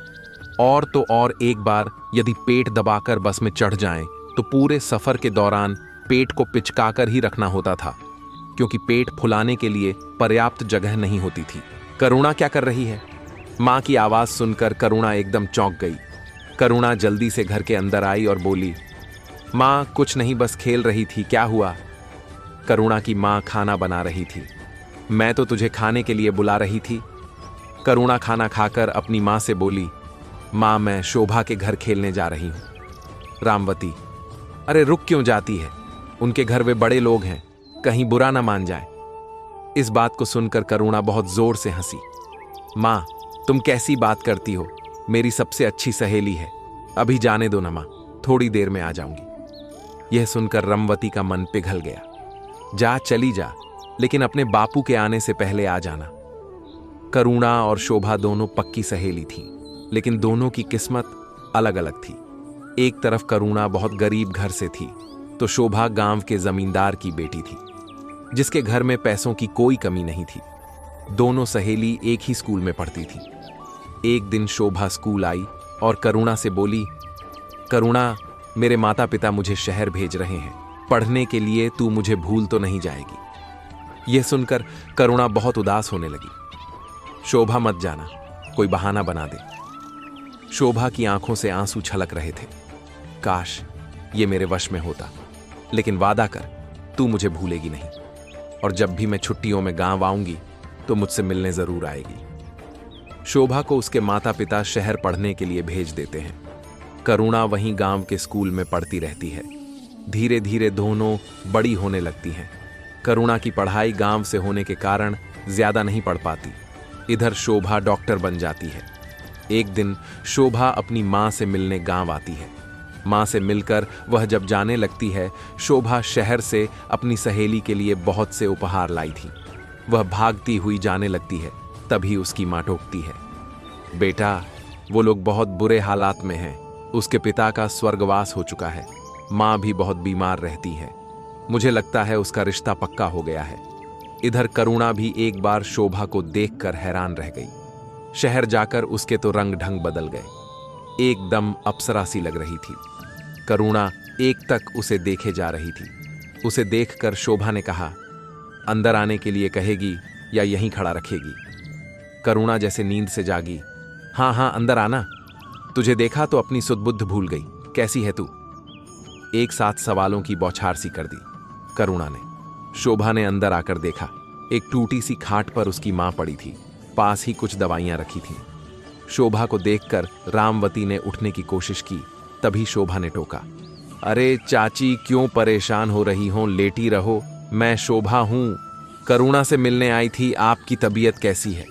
और तो और एक बार यदि पेट दबाकर बस में चढ़ जाएं तो पूरे सफर के दौरान पेट को पिचकाकर ही रखना होता था, क्योंकि पेट फुलाने के लिए पर्याप्त जगह नहीं होती थी। करुणा क्या कर रही है? मां की आवाज सुनकर करुणा एकदम चौंक गई। करुणा जल्दी से घर के अंदर आई और बोली, मां कुछ नहीं, बस खेल रही थी। क्या हुआ? करुणा की मां खाना बना रही थी। मैं तो तुझे खाने के लिए बुला रही थी। करुणा खाना खाकर अपनी मां से बोली, मां मैं शोभा के घर खेलने जा रही हूं। रामवती, अरे रुक क्यों जाती है? उनके घर वे बड़े लोग हैं, कहीं बुरा ना मान जाए। इस बात को सुनकर करुणा बहुत जोर से हंसी। मां तुम कैसी बात करती हो? मेरी सबसे अच्छी सहेली है, अभी जाने दो ना मां, थोड़ी देर में आ जाऊंगी। यह सुनकर रमवती का मन पिघल गया। जा चली जा, लेकिन अपने बापू के आने से पहले आ जाना। करुणा और शोभा दोनों पक्की सहेली थी, लेकिन दोनों की किस्मत अलग अलग थी। एक तरफ करुणा बहुत गरीब घर से थी, तो शोभा गांव के जमींदार की बेटी थी, जिसके घर में पैसों की कोई कमी नहीं थी। दोनों सहेली एक ही स्कूल में पढ़ती थी। एक दिन शोभा स्कूल आई और करुणा से बोली, करुणा मेरे माता पिता मुझे शहर भेज रहे हैं पढ़ने के लिए, तू मुझे भूल तो नहीं जाएगी? यह सुनकर करुणा बहुत उदास होने लगी। शोभा मत जाना, कोई बहाना बना दे। शोभा की आंखों से आंसू छलक रहे थे। काश ये मेरे वश में होता, लेकिन वादा कर तू मुझे भूलेगी नहीं, और जब भी मैं छुट्टियों में गांव आऊंगी तो मुझसे मिलने जरूर आएगी। शोभा को उसके माता पिता शहर पढ़ने के लिए भेज देते हैं। करुणा वहीं गांव के स्कूल में पढ़ती रहती है। धीरे धीरे दोनों बड़ी होने लगती हैं। करुणा की पढ़ाई गांव से होने के कारण ज्यादा नहीं पढ़ पाती, इधर शोभा डॉक्टर बन जाती है। एक दिन शोभा अपनी माँ से मिलने गांव आती है। माँ से मिलकर वह जब जाने लगती है, शोभा शहर से अपनी सहेली के लिए बहुत से उपहार लाई थी। वह भागती हुई जाने लगती है, तभी उसकी माँ टोकती है, बेटा वो लोग बहुत बुरे हालात में हैं। उसके पिता का स्वर्गवास हो चुका है, माँ भी बहुत बीमार रहती है। मुझे लगता है उसका रिश्ता पक्का हो गया है। इधर करुणा भी एक बार शोभा को देखकर हैरान रह गई। शहर जाकर उसके तो रंग ढंग बदल गए, एकदम अप्सरा सी लग रही थी। करुणा एक तक उसे देखे जा रही थी। उसे देखकर शोभा ने कहा, अंदर आने के लिए कहेगी या यहीं खड़ा रखेगी? करुणा जैसे नींद से जागी, हाँ हाँ अंदर आना, तुझे देखा तो अपनी सुध-बुद्ध भूल गई, कैसी है तू? एक साथ सवालों की बौछार सी कर दी करुणा ने। शोभा ने अंदर आकर देखा, एक टूटी सी खाट पर उसकी मां पड़ी थी, पास ही कुछ दवाइयां रखी थीं। शोभा को देखकर रामवती ने उठने की कोशिश की, तभी शोभा ने टोका, अरे चाची क्यों परेशान हो रही हो, लेटी रहो, मैं शोभा हूं, करुणा से मिलने आई थी, आपकी तबीयत कैसी है,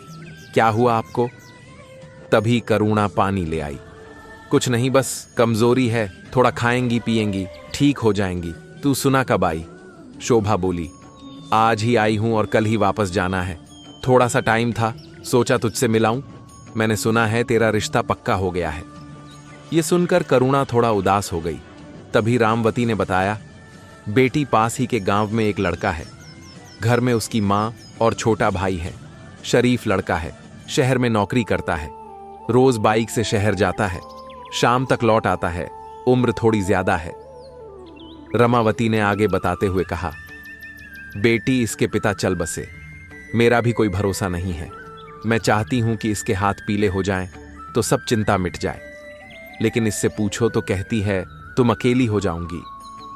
क्या हुआ आपको? तभी करुणा पानी ले आई। कुछ नहीं, बस कमजोरी है, थोड़ा खाएंगी पिएंगी, ठीक हो जाएंगी। तू सुना कब आई? शोभा बोली, आज ही आई हूं और कल ही वापस जाना है। थोड़ा सा टाइम था, सोचा तुझसे मिलाऊं। मैंने सुना है तेरा रिश्ता पक्का हो गया है। ये सुनकर करुणा थोड़ा उदास हो गई। तभी रामवती ने बताया, बेटी पास ही के गांव में एक लड़का है, घर में उसकी माँ और छोटा भाई है। शरीफ लड़का है, शहर में नौकरी करता है, रोज बाइक से शहर जाता है, शाम तक लौट आता है, उम्र थोड़ी ज्यादा है। रमावती ने आगे बताते हुए कहा, बेटी इसके पिता चल बसे, मेरा भी कोई भरोसा नहीं है। मैं चाहती हूं कि इसके हाथ पीले हो जाएं तो सब चिंता मिट जाए, लेकिन इससे पूछो तो कहती है तुम अकेली हो जाऊंगी,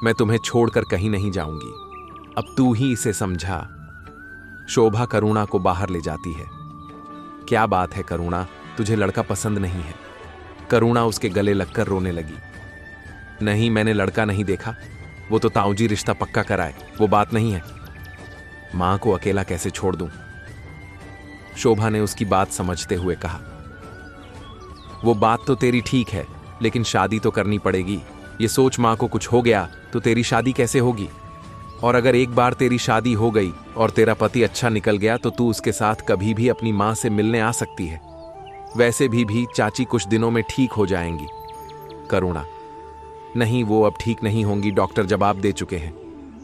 मैं तुम्हें छोड़कर कहीं नहीं जाऊंगी, अब तू ही इसे समझा। शोभा करुणा को बाहर ले जाती है। क्या बात है करुणा, तुझे लड़का पसंद नहीं है? करुणा उसके गले लगकर रोने लगी। नहीं, मैंने लड़का नहीं देखा, वो तो ताऊजी रिश्ता पक्का कराए, वो बात नहीं है। मां को अकेला कैसे छोड़ दूं? शोभा ने उसकी बात समझते हुए कहा, वो बात तो तेरी ठीक है, लेकिन शादी तो करनी पड़ेगी। ये सोच मां को कुछ हो गया तो तेरी शादी कैसे होगी? और अगर एक बार तेरी शादी हो गई और तेरा पति अच्छा निकल गया तो तू उसके साथ कभी भी अपनी मां से मिलने आ सकती है। वैसे भी चाची कुछ दिनों में ठीक हो जाएंगी। करुणा, नहीं, वो अब ठीक नहीं होंगी, डॉक्टर जवाब दे चुके हैं,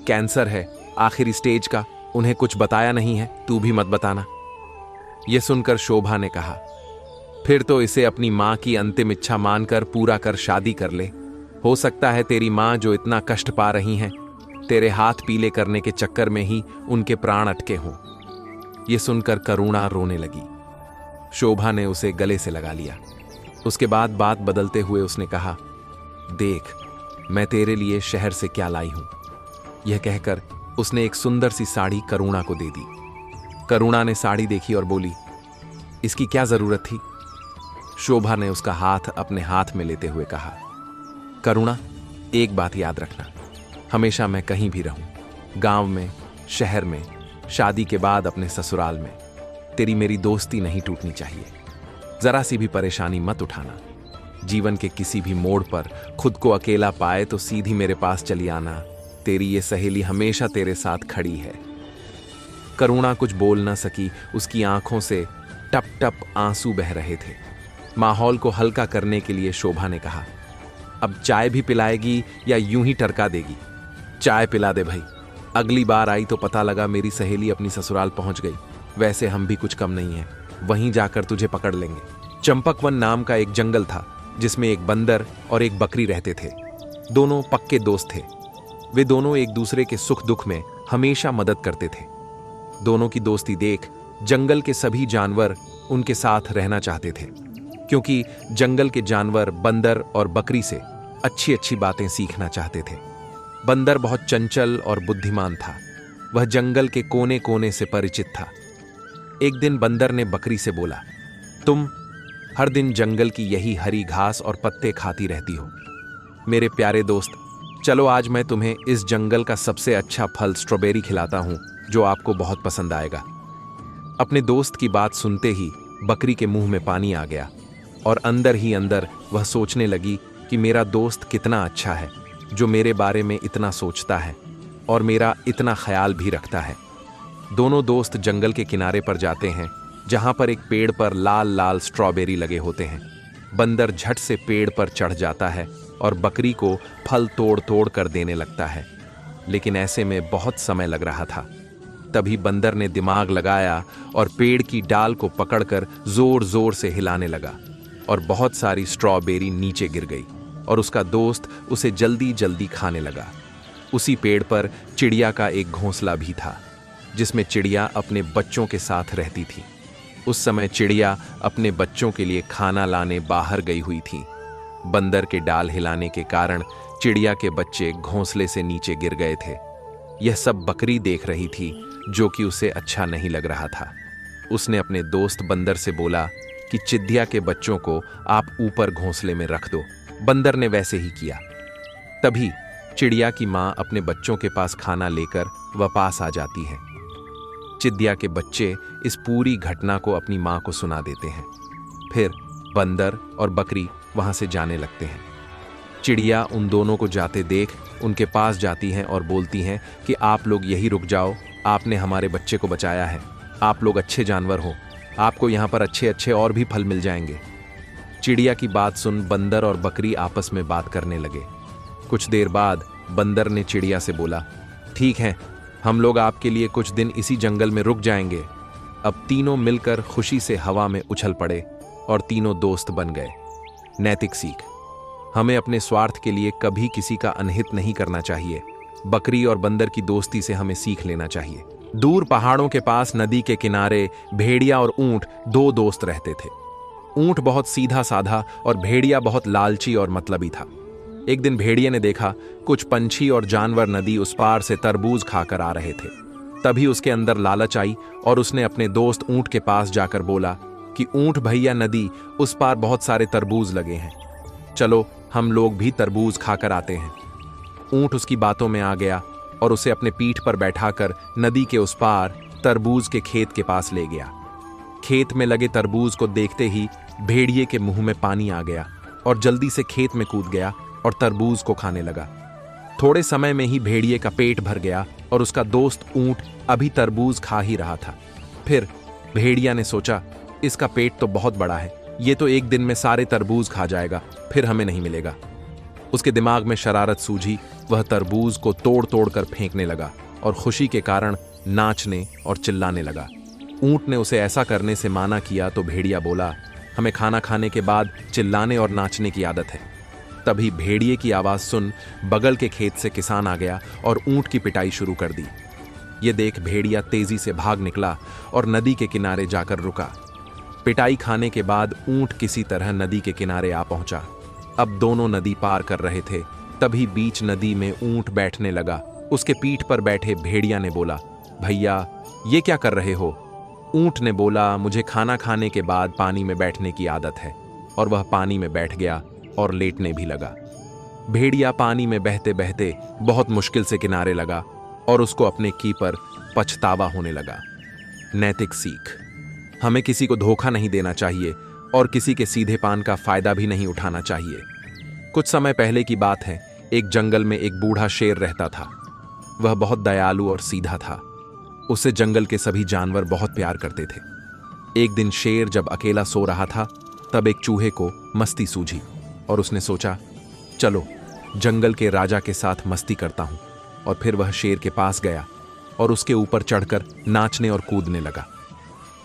कैंसर है, आखिरी स्टेज का, उन्हें कुछ बताया नहीं है, तू भी मत बताना। यह सुनकर शोभा ने कहा, फिर तो इसे अपनी मां की अंतिम इच्छा मानकर पूरा कर शादी कर ले। हो सकता है तेरी मां जो इतना कष्ट पा रही हैं, तेरे हाथ पीले करने के चक्कर में ही उनके प्राण अटके हों। यह सुनकर करुणा रोने लगी। शोभा ने उसे गले से लगा लिया। उसके बाद बात बदलते हुए उसने कहा, देख मैं तेरे लिए शहर से क्या लाई हूं। यह कहकर उसने एक सुंदर सी साड़ी करुणा को दे दी। करुणा ने साड़ी देखी और बोली, इसकी क्या जरूरत थी? शोभा ने उसका हाथ अपने हाथ में लेते हुए कहा, करुणा एक बात याद रखना, हमेशा मैं कहीं भी रहूं, गांव में, शहर में, शादी के बाद अपने ससुराल में, तेरी मेरी दोस्ती नहीं टूटनी चाहिए। जरा सी भी परेशानी मत उठाना। जीवन के किसी भी मोड़ पर खुद को अकेला पाए तो सीधी मेरे पास चली आना। तेरी ये सहेली हमेशा तेरे साथ खड़ी है। करुणा कुछ बोल न सकी, उसकी आंखों से टप टप आंसू बह रहे थे। माहौल को हल्का करने के लिए शोभा ने कहा, अब चाय भी पिलाएगी या यूं ही टरका देगी? चाय पिला दे भाई, अगली बार आई तो पता लगा मेरी सहेली अपनी ससुराल पहुंच गई। वैसे हम भी कुछ कम नहीं है, वहीं जाकर तुझे पकड़ लेंगे। चंपकवन नाम का एक जंगल था जिसमें एक बंदर और एक बकरी रहते थे। दोनों पक्के दोस्त थे। वे दोनों एक दूसरे के सुख दुख में हमेशा मदद करते थे। दोनों की दोस्ती देख जंगल के सभी जानवर उनके साथ रहना चाहते थे, क्योंकि जंगल के जानवर बंदर और बकरी से अच्छी अच्छी बातें सीखना चाहते थे। बंदर बहुत चंचल और बुद्धिमान था। वह जंगल के कोने कोने से परिचित था। एक दिन बंदर ने बकरी से बोला, तुम हर दिन जंगल की यही हरी घास और पत्ते खाती रहती हो। मेरे प्यारे दोस्त, चलो आज मैं तुम्हें इस जंगल का सबसे अच्छा फल स्ट्रॉबेरी खिलाता हूं, जो आपको बहुत पसंद आएगा। अपने दोस्त की बात सुनते ही बकरी के मुंह में पानी आ गया और अंदर ही अंदर वह सोचने लगी कि मेरा दोस्त कितना अच्छा है, जो मेरे बारे में इतना सोचता है और मेरा इतना ख्याल भी रखता है। दोनों दोस्त जंगल के किनारे पर जाते हैं, जहां पर एक पेड़ पर लाल लाल स्ट्रॉबेरी लगे होते हैं। बंदर झट से पेड़ पर चढ़ जाता है और बकरी को फल तोड़ तोड़ कर देने लगता है, लेकिन ऐसे में बहुत समय लग रहा था। तभी बंदर ने दिमाग लगाया और पेड़ की डाल को पकड़कर जोर जोर से हिलाने लगा और बहुत सारी स्ट्रॉबेरी नीचे गिर गई और उसका दोस्त उसे जल्दी जल्दी खाने लगा। उसी पेड़ पर चिड़िया का एक घोंसला भी था, जिसमें चिड़िया अपने बच्चों के साथ रहती थी। उस समय चिड़िया अपने बच्चों के लिए खाना लाने बाहर गई हुई थी। बंदर के डाल हिलाने के कारण चिड़िया के बच्चे घोंसले से नीचे गिर गए थे। यह सब बकरी देख रही थी, जो कि उसे अच्छा नहीं लग रहा था। उसने अपने दोस्त बंदर से बोला कि चिड़िया के बच्चों को आप ऊपर घोंसले में रख दो। बंदर ने वैसे ही किया। तभी चिड़िया की माँ अपने बच्चों के पास खाना लेकर वापस आ जाती है। चिड़िया के बच्चे इस पूरी घटना को अपनी माँ को सुना देते हैं। फिर बंदर और बकरी वहां से जाने लगते हैं। चिड़िया उन दोनों को जाते देख उनके पास जाती हैं और बोलती हैं कि आप लोग यही रुक जाओ, आपने हमारे बच्चे को बचाया है, आप लोग अच्छे जानवर हो, आपको यहाँ पर अच्छे अच्छे और भी फल मिल जाएंगे। चिड़िया की बात सुन बंदर और बकरी आपस में बात करने लगे। कुछ देर बाद बंदर ने चिड़िया से बोला, ठीक है, हम लोग आपके लिए कुछ दिन इसी जंगल में रुक जाएंगे। अब तीनों मिलकर खुशी से हवा में उछल पड़े और तीनों दोस्त बन गए। नैतिक सीख: हमें अपने स्वार्थ के लिए कभी किसी का अनहित नहीं करना चाहिए। बकरी और बंदर की दोस्ती से हमें सीख लेना चाहिए। दूर पहाड़ों के पास नदी के किनारे भेड़िया और ऊंट दो दोस्त रहते थे। ऊंट बहुत सीधा साधा और भेड़िया बहुत लालची और मतलबी था। एक दिन भेड़िया ने देखा कुछ पंछी और जानवर नदी उस पार से तरबूज खाकर आ रहे थे। तभी उसके अंदर लालच आई और उसने अपने दोस्त ऊंट के पास जाकर बोला कि ऊंट भैया, नदी उस पार बहुत सारे तरबूज लगे हैं, चलो हम लोग भी तरबूज खाकर आते हैं। ऊंट उसकी बातों में आ गया और उसे अपने पीठ पर बैठाकर नदी के उस पार तरबूज के खेत के पास ले गया। खेत में लगे तरबूज को देखते ही भेड़िए के मुंह में पानी आ गया और जल्दी से खेत में कूद गया और तरबूज को खाने लगा। थोड़े समय में ही भेड़िए का पेट भर गया और उसका दोस्त ऊंट अभी तरबूज खा ही रहा था। फिर भेड़िया ने सोचा, इसका पेट तो बहुत बड़ा है, ये तो एक दिन में सारे तरबूज खा जाएगा, फिर हमें नहीं मिलेगा। उसके दिमाग में शरारत सूझी। वह तरबूज को तोड़ तोड़ कर फेंकने लगा और खुशी के कारण नाचने और चिल्लाने लगा। ऊंट ने उसे ऐसा करने से माना किया तो भेड़िया बोला, हमें खाना खाने के बाद चिल्लाने और नाचने की आदत है। तभी भेड़िए की आवाज सुन बगल के खेत से किसान आ गया और ऊंट की पिटाई शुरू कर दी। ये देख भेड़िया तेजी से भाग निकला और नदी के किनारे जाकर रुका। पिटाई खाने के बाद ऊंट किसी तरह नदी के किनारे आ पहुंचा। अब दोनों नदी पार कर रहे थे। तभी बीच नदी में ऊंट बैठने लगा। उसके पीठ पर बैठे भेड़िया ने बोला, भैया ये क्या कर रहे हो? ऊंट ने बोला, मुझे खाना खाने के बाद पानी में बैठने की आदत है। और वह पानी में बैठ गया और लेटने भी लगा। भेड़िया पानी में बहते बहते बहुत मुश्किल से किनारे लगा और उसको अपने की पर पछतावा होने लगा। नैतिक सीख: हमें किसी को धोखा नहीं देना चाहिए और किसी के सीधेपन का फायदा भी नहीं उठाना चाहिए। कुछ समय पहले की बात है, एक जंगल में एक बूढ़ा शेर रहता था। वह बहुत दयालु और सीधा था। उसे जंगल के सभी जानवर बहुत प्यार करते थे। एक दिन शेर जब अकेला सो रहा था, तब एक चूहे को मस्ती सूझी और उसने सोचा, चलो जंगल के राजा के साथ मस्ती करता हूं। और फिर वह शेर के पास गया और उसके ऊपर चढ़कर नाचने और कूदने लगा।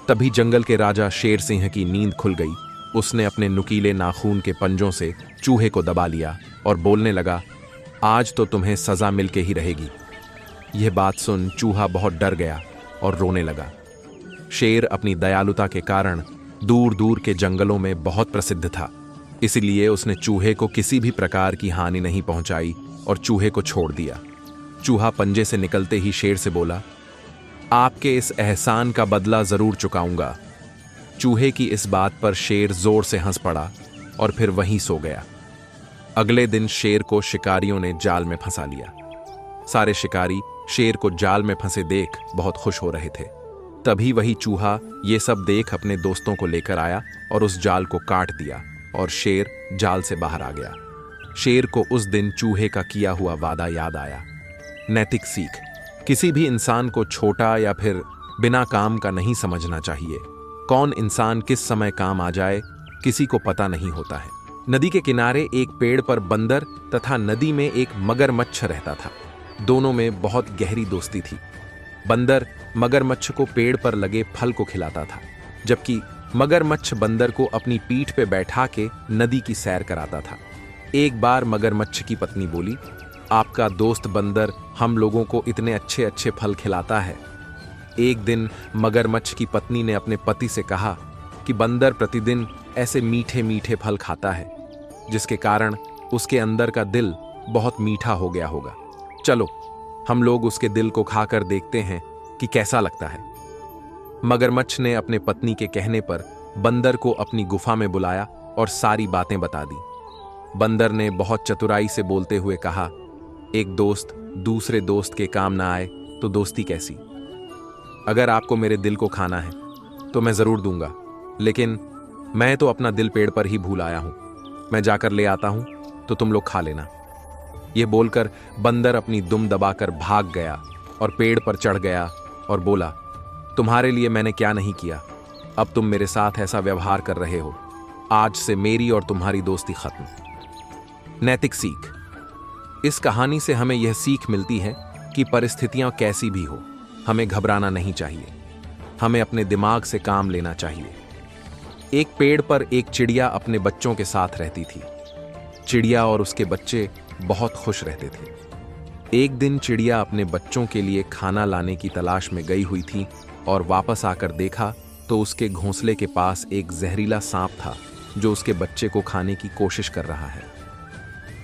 तभी जंगल के राजा शेर सिंह की नींद खुल गई। उसने अपने नुकीले नाखून के पंजों से चूहे को दबा लिया और बोलने लगा, आज तो तुम्हें सजा मिलके ही रहेगी। यह बात सुन चूहा बहुत डर गया और रोने लगा। शेर अपनी दयालुता के कारण दूर दूर के जंगलों में बहुत प्रसिद्ध था, इसलिए उसने चूहे को किसी भी प्रकार की हानि नहीं पहुंचाई और चूहे को छोड़ दिया। चूहा पंजे से निकलते ही शेर से बोला, आपके इस एहसान का बदला जरूर चुकाऊंगा। चूहे की इस बात पर शेर जोर से हंस पड़ा और फिर वहीं सो गया। अगले दिन शेर को शिकारियों ने जाल में फंसा लिया। सारे शिकारी शेर को जाल में फंसे देख बहुत खुश हो रहे थे। तभी वही चूहा ये सब देख अपने दोस्तों को लेकर आया और उस जाल को काट दिया और शेर जाल से बाहर आ गया। शेर को उस दिन चूहे का किया हुआ वादा याद आया। नैतिक सीख, किसी भी इंसान को छोटा या फिर बिना काम का नहीं समझना चाहिए। कौन इंसान किस समय काम आ जाए किसी को पता नहीं होता है। नदी के किनारे एक पेड़ पर बंदर तथा नदी में एक मगरमच्छ रहता था। दोनों में बहुत गहरी दोस्ती थी। बंदर मगरमच्छ को पेड़ पर लगे फल को खिलाता था, जबकि मगरमच्छ बंदर को अपनी पीठ पे बैठा के नदी की सैर कराता था। एक बार मगरमच्छ की पत्नी बोली, आपका दोस्त बंदर हम लोगों को इतने अच्छे अच्छे फल खिलाता है। एक दिन मगरमच्छ की पत्नी ने अपने पति से कहा कि बंदर प्रतिदिन ऐसे मीठे मीठे फल खाता है, जिसके कारण उसके अंदर का दिल बहुत मीठा हो गया होगा। चलो हम लोग उसके दिल को खाकर देखते हैं कि कैसा लगता है। मगरमच्छ ने अपने पत्नी के कहने पर बंदर को अपनी गुफा में बुलाया और सारी बातें बता दी। बंदर ने बहुत चतुराई से बोलते हुए कहा, एक दोस्त दूसरे दोस्त के काम ना आए तो दोस्ती कैसी। अगर आपको मेरे दिल को खाना है तो मैं जरूर दूंगा, लेकिन मैं तो अपना दिल पेड़ पर ही भूल आया हूं। मैं जाकर ले आता हूं तो तुम लोग खा लेना। यह बोलकर बंदर अपनी दुम दबाकर भाग गया और पेड़ पर चढ़ गया और बोला, तुम्हारे लिए मैंने क्या नहीं किया। अब तुम मेरे साथ ऐसा व्यवहार कर रहे हो। आज से मेरी और तुम्हारी दोस्ती खत्म। नैतिक सीख, इस कहानी से हमें यह सीख मिलती है कि परिस्थितियां कैसी भी हो, हमें घबराना नहीं चाहिए। हमें अपने दिमाग से काम लेना चाहिए। एक पेड़ पर एक चिड़िया अपने बच्चों के साथ रहती थी। चिड़िया और उसके बच्चे बहुत खुश रहते थे। एक दिन चिड़िया अपने बच्चों के लिए खाना लाने की तलाश में गई हुई थी और वापस आकर देखा तो उसके घोंसले के पास एक जहरीला सांप था जो उसके बच्चे को खाने की कोशिश कर रहा है।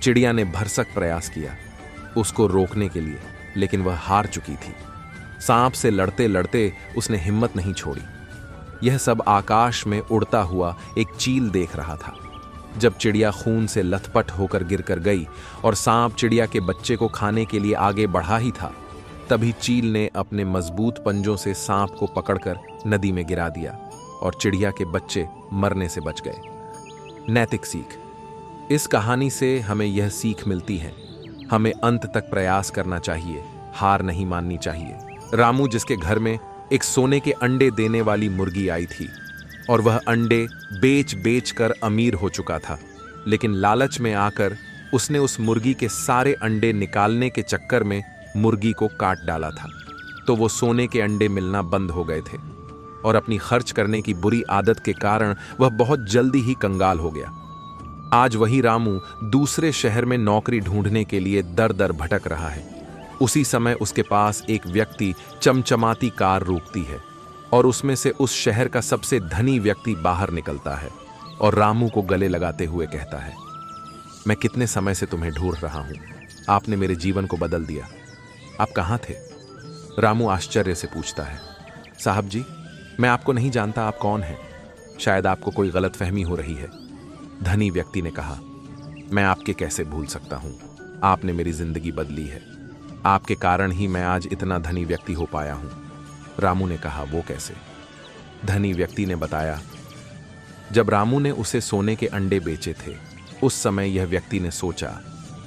चिड़िया ने भरसक प्रयास किया उसको रोकने के लिए, लेकिन वह हार चुकी थी। सांप से लड़ते लड़ते उसने हिम्मत नहीं छोड़ी। यह सब आकाश में उड़ता हुआ एक चील देख रहा था। जब चिड़िया खून से लथपथ होकर गिरकर गई और सांप चिड़िया के बच्चे को खाने के लिए आगे बढ़ा ही था, तभी चील ने अपने मजबूत पंजों से सांप को पकड़कर नदी में गिरा दिया और चिड़िया के बच्चे मरने से बच गए। नैतिक सीख, इस कहानी से हमें यह सीख मिलती है, हमें अंत तक प्रयास करना चाहिए, हार नहीं माननी चाहिए। रामू, जिसके घर में एक सोने के अंडे देने वाली मुर्गी आई थी और वह अंडे बेच बेच कर अमीर हो चुका था, लेकिन लालच में आकर उसने उस मुर्गी के सारे अंडे निकालने के चक्कर में मुर्गी को काट डाला था, तो वो सोने के अंडे मिलना बंद हो गए थे और अपनी खर्च करने की बुरी आदत के कारण वह बहुत जल्दी ही कंगाल हो गया। आज वही रामू दूसरे शहर में नौकरी ढूंढने के लिए दर दर भटक रहा है। उसी समय उसके पास एक व्यक्ति चमचमाती कार रोकती है और उसमें से उस शहर का सबसे धनी व्यक्ति बाहर निकलता है और रामू को गले लगाते हुए कहता है, मैं कितने समय से तुम्हें ढूंढ रहा हूं, आपने मेरे जीवन को बदल दिया। आप कहां थे? रामू आश्चर्य से पूछता है, साहब जी, मैं आपको नहीं जानता, आप कौन हैं? शायद आपको कोई गलतफहमी हो रही है। धनी व्यक्ति ने कहा, मैं आपके कैसे भूल सकता हूं, आपने मेरी जिंदगी बदली है। आपके कारण ही मैं आज इतना धनी व्यक्ति हो पाया हूं। रामू ने कहा, वो कैसे? धनी व्यक्ति ने बताया, जब रामू ने उसे सोने के अंडे बेचे थे, उस समय यह व्यक्ति ने सोचा,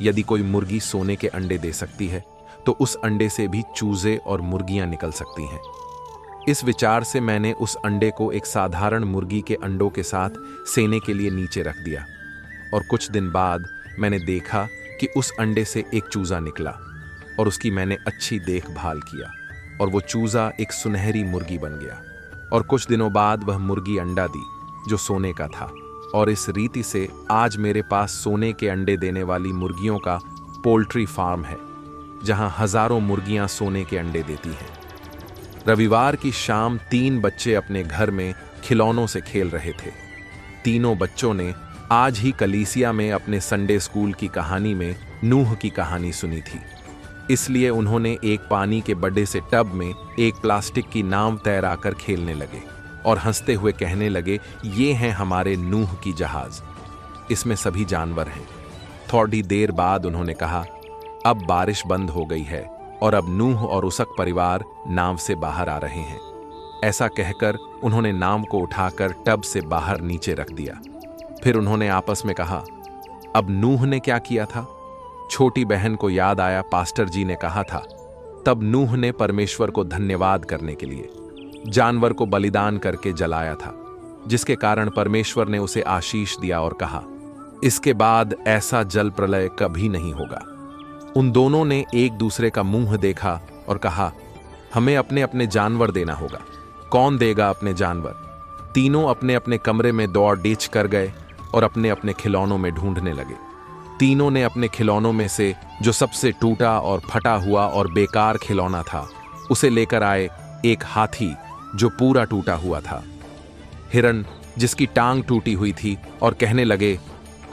यदि कोई मुर्गी सोने के अंडे दे सकती है तो उस अंडे से भी चूजे और मुर्गियां निकल सकती हैं। इस विचार से मैंने उस अंडे को एक साधारण मुर्गी के अंडों के साथ सेने के लिए नीचे रख दिया और कुछ दिन बाद मैंने देखा कि उस अंडे से एक चूजा निकला और उसकी मैंने अच्छी देखभाल किया और वो चूजा एक सुनहरी मुर्गी बन गया और कुछ दिनों बाद वह मुर्गी अंडा दी जो सोने का था और इस रीति से आज मेरे पास सोने के अंडे देने वाली मुर्गियों का पोल्ट्री फार्म है, जहां हजारों मुर्गियां सोने के अंडे देती हैं। रविवार की शाम 3 बच्चे अपने घर में खिलौनों से खेल रहे थे। तीनों बच्चों ने आज ही कलीसिया में अपने संडे स्कूल की कहानी में नूह की कहानी सुनी थी, इसलिए उन्होंने एक पानी के बड़े से टब में एक प्लास्टिक की नाव तैराकर खेलने लगे और हंसते हुए कहने लगे, ये हैं हमारे नूह की जहाज, इसमें सभी जानवर हैं। थोड़ी देर बाद उन्होंने कहा, अब बारिश बंद हो गई है और अब नूह और उसक परिवार नाव से बाहर आ रहे हैं। ऐसा कहकर उन्होंने नाव को उठाकर टब से बाहर नीचे रख दिया। फिर उन्होंने आपस में कहा, अब नूह ने क्या किया था? छोटी बहन को याद आया पास्टर जी ने कहा था। तब नूह ने परमेश्वर को धन्यवाद करने के लिए जानवर को बलिदान करके जलाया था, जिसके कारण परमेश्वर ने उसे आशीष दिया और कहा, इसके बाद ऐसा जल प्रलय कभी नहीं होगा। उन दोनों ने एक दूसरे का मुंह देखा और कहा, हमें अपने अपने जानवर देना होगा। कौन देगा अपने जानवर? तीनों अपने अपने कमरे में दौड़ डीच कर गए और अपने अपने खिलौनों में ढूंढने लगे। तीनों ने अपने खिलौनों में से जो सबसे टूटा और फटा हुआ और बेकार खिलौना था, उसे लेकर आए एक हाथी जो पूरा टूटा हुआ था, हिरण जिसकी टांग टूटी हुई थी, और कहने लगे,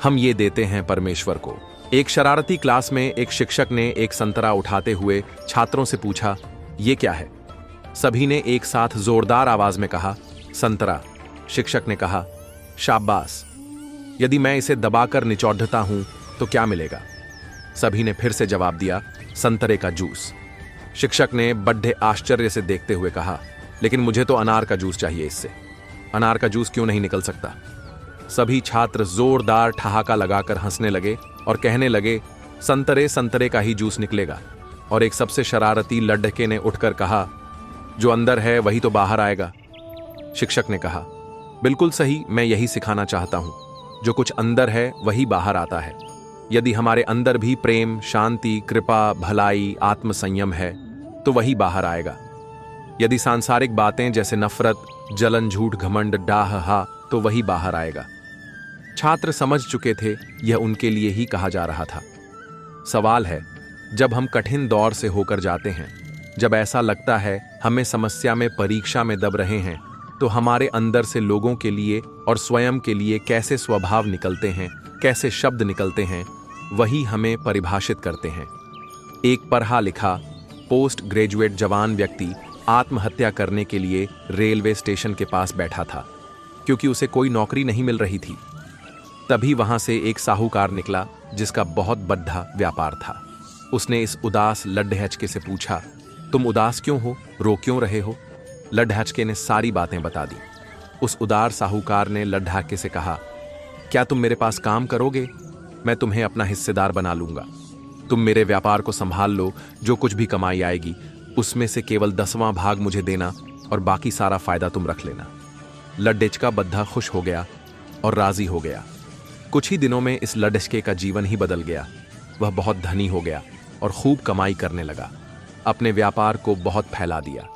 हम ये देते हैं परमेश्वर को। एक शरारती क्लास में एक शिक्षक ने एक संतरा उठाते हुए छात्रों से पूछा, ये क्या है? सभी ने एक साथ जोरदार आवाज में कहा, संतरा। शिक्षक ने कहा, शाबाश, यदि मैं इसे दबाकर निचोड़ता हूं तो क्या मिलेगा? सभी ने फिर से जवाब दिया, संतरे का जूस। शिक्षक ने बड़े आश्चर्य से देखते हुए कहा, लेकिन मुझे तो अनार का जूस चाहिए। इससे अनार का जूस क्यों नहीं निकल सकता? सभी छात्र जोरदार ठहाका लगाकर हंसने लगे और कहने लगे, संतरे का ही जूस निकलेगा। और एक सबसे शरारती लड़के ने उठकर कहा, जो अंदर है वही तो बाहर आएगा। शिक्षक ने कहा, बिल्कुल सही, मैं यही सिखाना चाहता हूं। जो कुछ अंदर है वही बाहर आता है। यदि हमारे अंदर भी प्रेम, शांति, कृपा, भलाई, आत्मसंयम है तो वही बाहर आएगा। यदि सांसारिक बातें जैसे नफरत, जलन, झूठ, घमंड, डाह, हा, तो वही बाहर आएगा। छात्र समझ चुके थे यह उनके लिए ही कहा जा रहा था। सवाल है, जब हम कठिन दौर से होकर जाते हैं, जब ऐसा लगता है हमें समस्या में, परीक्षा में दब रहे हैं, तो हमारे अंदर से लोगों के लिए और स्वयं के लिए कैसे स्वभाव निकलते हैं, कैसे शब्द निकलते हैं, वही हमें परिभाषित करते हैं। एक पढ़ा लिखा पोस्ट ग्रेजुएट जवान व्यक्ति आत्महत्या करने के लिए रेलवे स्टेशन के पास बैठा था, क्योंकि उसे कोई नौकरी नहीं मिल रही थी। तभी वहां से एक साहूकार निकला जिसका बहुत बड़ा व्यापार था। उसने इस उदास लड्ढहचके से पूछा, तुम उदास क्यों हो, रो क्यों रहे हो? लड्ढहचके ने सारी बातें बता दी। उस उदार साहूकार ने लड्ढहचके से कहा, क्या तुम मेरे पास काम करोगे? मैं तुम्हें अपना हिस्सेदार बना लूंगा। तुम मेरे व्यापार को संभाल लो, जो कुछ भी कमाई आएगी उसमें से केवल 10वां भाग मुझे देना और बाकी सारा फायदा तुम रख लेना। लड्ढहचका बद्धा खुश हो गया और राजी हो गया। कुछ ही दिनों में इस लड्ढहचके का जीवन ही बदल गया। वह बहुत धनी हो गया और खूब कमाई करने लगा। अपने व्यापार को बहुत फैला दिया।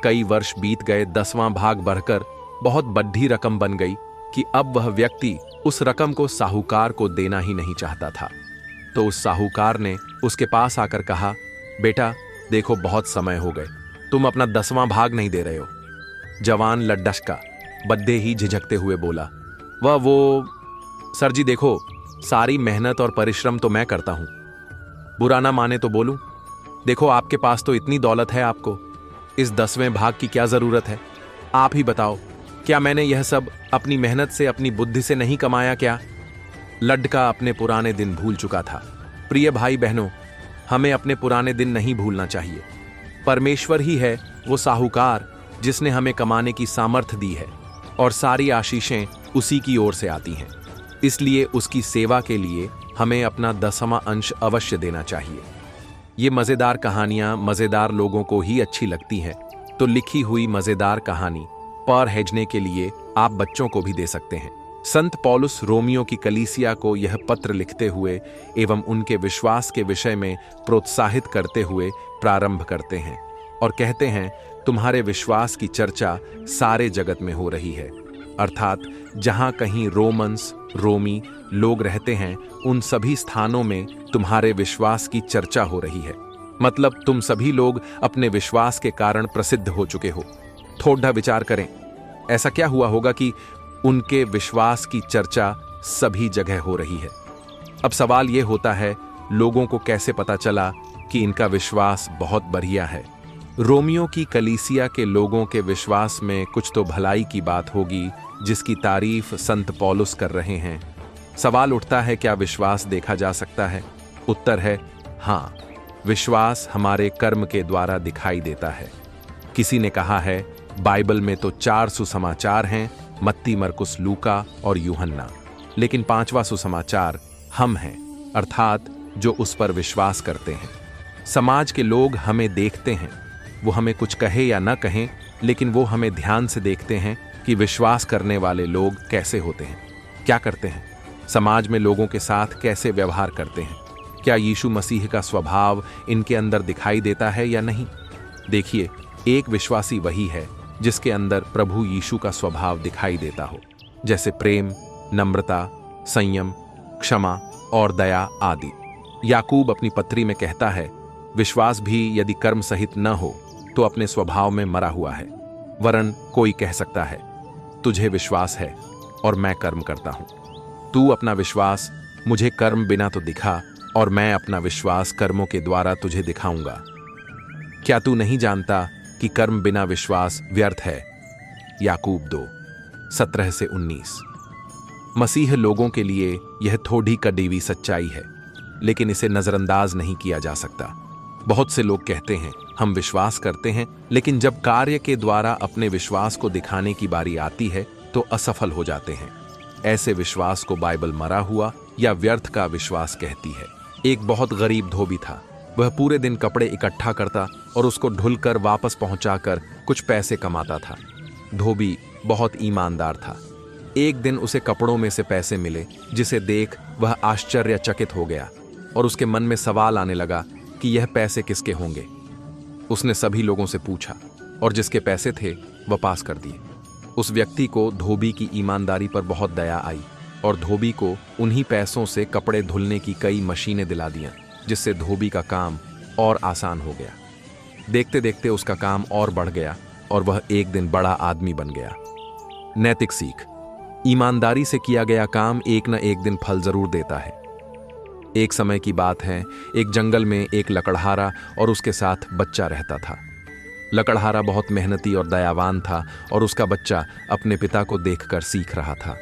कई वर्ष बीत गए, 10वां भाग बढ़कर बहुत बड़ी रकम बन गई कि अब वह व्यक्ति उस रकम को साहूकार को देना ही नहीं चाहता था। तो उस साहूकार ने उसके पास आकर कहा, बेटा देखो, बहुत समय हो गए, तुम अपना 10वां भाग नहीं दे रहे हो। जवान लड्ढहचका बद्दे ही झिझकते हुए बोला, वो सर जी देखो, सारी मेहनत और परिश्रम तो मैं करता हूं, बुरा ना माने तो बोलूं, देखो आपके पास तो इतनी दौलत है, आपको इस 10वें भाग की क्या जरूरत है? आप ही बताओ, क्या मैंने यह सब अपनी मेहनत से, अपनी बुद्धि से नहीं कमाया क्या? लड्ढका अपने पुराने दिन भूल चुका था। प्रिय भाई बहनों, हमें अपने पुराने दिन नहीं भूलना चाहिए। परमेश्वर ही है वो साहूकार जिसने हमें कमाने की सामर्थ्य दी है और सारी आशीषें उसी की ओर से आती हैं। इसलिए उसकी सेवा के लिए हमें अपना 10वां अंश अवश्य देना चाहिए। ये मजेदार कहानियां मजेदार लोगों को ही अच्छी लगती हैं, तो लिखी हुई मजेदार कहानी पढ़ने के लिए आप बच्चों को भी दे सकते हैं। संत पौलुस रोमियो की कलीसिया को यह पत्र लिखते हुए एवं उनके विश्वास के विषय में प्रोत्साहित करते हुए प्रारंभ करते हैं और कहते हैं, तुम्हारे विश्वास की चर्चा सारे जगत में हो रही है। अर्थात जहां कहीं रोमन्स, रोमी लोग रहते हैं, उन सभी स्थानों में तुम्हारे विश्वास की चर्चा हो रही है। मतलब तुम सभी लोग अपने विश्वास के कारण प्रसिद्ध हो चुके हो। थोड़ा विचार करें, ऐसा क्या हुआ होगा कि उनके विश्वास की चर्चा सभी जगह हो रही है। अब सवाल यह होता है, लोगों को कैसे पता चला कि इनका विश्वास बहुत बढ़िया है? रोमियो की कलीसिया के लोगों के विश्वास में कुछ तो भलाई की बात होगी जिसकी तारीफ संत पौलुस कर रहे हैं। सवाल उठता है, क्या विश्वास देखा जा सकता है? उत्तर है हाँ, विश्वास हमारे कर्म के द्वारा दिखाई देता है। किसी ने कहा है, बाइबल में तो 4 सुसमाचार हैं, मत्ती, मरकुस, लूका और यूहन्ना, लेकिन 5वां सुसमाचार हम हैं, अर्थात जो उस पर विश्वास करते हैं। समाज के लोग हमें देखते हैं, वो हमें कुछ कहे या न कहें, लेकिन वो हमें ध्यान से देखते हैं कि विश्वास करने वाले लोग कैसे होते हैं, क्या करते हैं, समाज में लोगों के साथ कैसे व्यवहार करते हैं, क्या यीशु मसीह का स्वभाव इनके अंदर दिखाई देता है या नहीं। देखिए, एक विश्वासी वही है जिसके अंदर प्रभु यीशु का स्वभाव दिखाई देता हो, जैसे प्रेम, नम्रता, संयम, क्षमा और दया आदि। याकूब अपनी पत्री में कहता है, विश्वास भी यदि कर्म सहित न हो तो अपने स्वभाव में मरा हुआ है, वरन कोई कह सकता है, तुझे विश्वास है और मैं कर्म करता हूं। तू अपना विश्वास मुझे कर्म बिना तो दिखा, और मैं अपना विश्वास कर्मों के द्वारा तुझे दिखाऊंगा। क्या तू नहीं जानता कि कर्म बिना विश्वास व्यर्थ है? याकूब 2:17-19। मसीह लोगों के लिए यह थोड़ी कड़वी सच्चाई है, लेकिन इसे नजरअंदाज नहीं किया जा सकता। बहुत से लोग कहते हैं, हम विश्वास करते हैं, लेकिन जब कार्य के द्वारा अपने विश्वास को दिखाने की बारी आती है तो असफल हो जाते हैं। ऐसे विश्वास को बाइबल मरा हुआ या व्यर्थ का विश्वास कहती है। एक बहुत गरीब धोबी था। वह पूरे दिन कपड़े इकट्ठा करता और उसको ढुलकर वापस पहुंचाकर कुछ पैसे कमाता था। धोबी बहुत ईमानदार था। एक दिन उसे कपड़ों में से पैसे मिले, जिसे देख वह आश्चर्यचकित हो गया और उसके मन में सवाल आने लगा कि यह पैसे किसके होंगे। उसने सभी लोगों से पूछा और जिसके पैसे थे वह पास कर दिए। उस व्यक्ति को धोबी की ईमानदारी पर बहुत दया आई और धोबी को उन्हीं पैसों से कपड़े धुलने की कई मशीनें दिला दियां, जिससे धोबी का काम और आसान हो गया। देखते देखते उसका काम और बढ़ गया और वह एक दिन बड़ा आदमी बन गया। नैतिक सीख: ईमानदारी से किया गया काम एक न एक दिन फल जरूर देता है। एक समय की बात है, एक जंगल में एक लकड़हारा और उसके साथ बच्चा रहता था। लकड़हारा बहुत मेहनती और दयावान था और उसका बच्चा अपने पिता को देखकर सीख रहा था।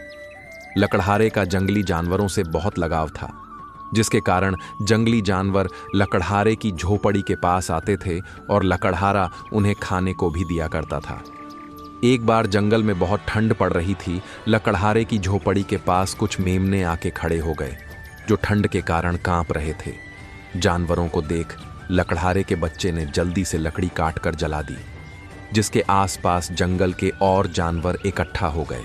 लकड़हारे का जंगली जानवरों से बहुत लगाव था, जिसके कारण जंगली जानवर लकड़हारे की झोपड़ी के पास आते थे और लकड़हारा उन्हें खाने को भी दिया करता था। एक बार जंगल में बहुत ठंड पड़ रही थी। लकड़हारे की झोपड़ी के पास कुछ मेमने आके खड़े हो गए, जो ठंड के कारण कांप रहे थे। जानवरों को देख लकड़हारे के बच्चे ने जल्दी से लकड़ी काटकर जला दी, जिसके आसपास जंगल के और जानवर इकट्ठा हो गए।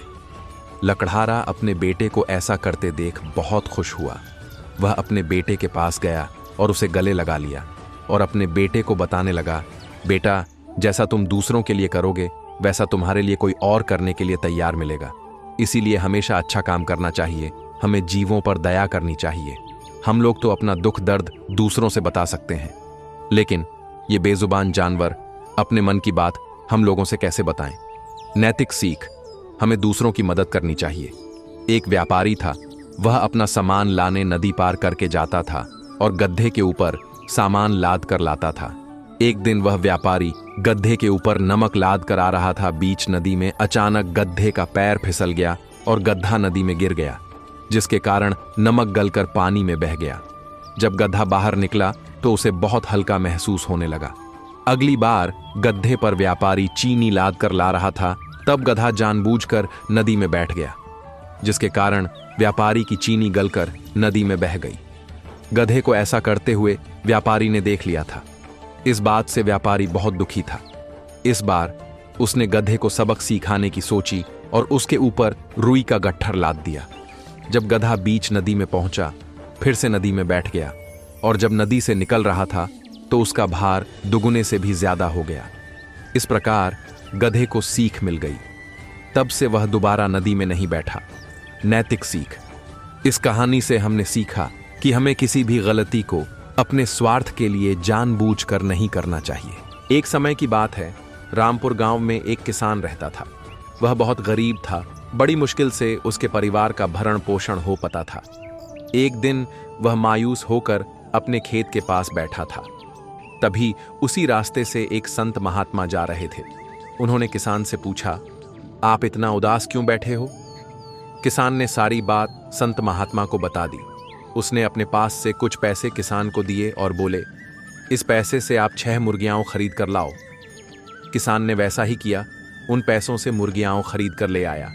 लकड़हारा अपने बेटे को ऐसा करते देख बहुत खुश हुआ। वह अपने बेटे के पास गया और उसे गले लगा लिया और अपने बेटे को बताने लगा, बेटा, जैसा तुम दूसरों के लिए करोगे वैसा तुम्हारे लिए कोई और करने के लिए तैयार मिलेगा। इसीलिए हमेशा अच्छा काम करना चाहिए। हमें जीवों पर दया करनी चाहिए। हम लोग तो अपना दुख दर्द दूसरों से बता सकते हैं, लेकिन ये बेजुबान जानवर अपने मन की बात हम लोगों से कैसे बताएं? नैतिक सीख: हमें दूसरों की मदद करनी चाहिए। एक व्यापारी था। वह अपना सामान लाने नदी पार करके जाता था और गड्ढे के ऊपर सामान लाद कर लाता था। एक दिन वह व्यापारी गड्ढे के ऊपर नमक लाद कर आ रहा था। बीच नदी में अचानक गड्ढे का पैर फिसल गया और गड्ढा नदी में गिर गया, जिसके कारण नमक गलकर पानी में बह गया। जब गड्ढा बाहर निकला तो उसे बहुत हल्का महसूस होने लगा। अगली बार गड्ढे पर व्यापारी चीनी लाद कर ला रहा था, तब गधा जानबूझकर नदी में बैठ गया, जिसके कारण व्यापारी की चीनी गलकर नदी में बह गई। गधे को ऐसा करते हुए व्यापारी ने देख लिया था। इस बात से व्यापारी बहुत दुखी था। इस बार उसने गधे को सबक सिखाने की सोची और उसके ऊपर रुई का गट्ठर लाद दिया। जब गधा बीच नदी में पहुंचा, फिर से नदी में बैठ गया और जब नदी से निकल रहा था तो उसका भार दुगुने से भी ज्यादा हो गया। इस प्रकार गधे को सीख मिल गई। तब से वह दोबारा नदी में नहीं बैठा। नैतिक सीख: इस कहानी से हमने सीखा कि हमें किसी भी गलती को अपने स्वार्थ के लिए जानबूझकर नहीं करना चाहिए। एक समय की बात है, रामपुर गांव में एक किसान रहता था। वह बहुत गरीब था। बड़ी मुश्किल से उसके परिवार का भरण पोषण हो पाता था। एक दिन वह मायूस होकर अपने खेत के पास बैठा था। तभी उसी रास्ते से एक संत महात्मा जा रहे थे। उन्होंने किसान से पूछा, आप इतना उदास क्यों बैठे हो? किसान ने सारी बात संत महात्मा को बता दी। उसने अपने पास से कुछ पैसे किसान को दिए और बोले, इस पैसे से आप 6 मुर्गियां खरीद कर लाओ। किसान ने वैसा ही किया उन पैसों से मुर्गियां खरीद कर ले आया।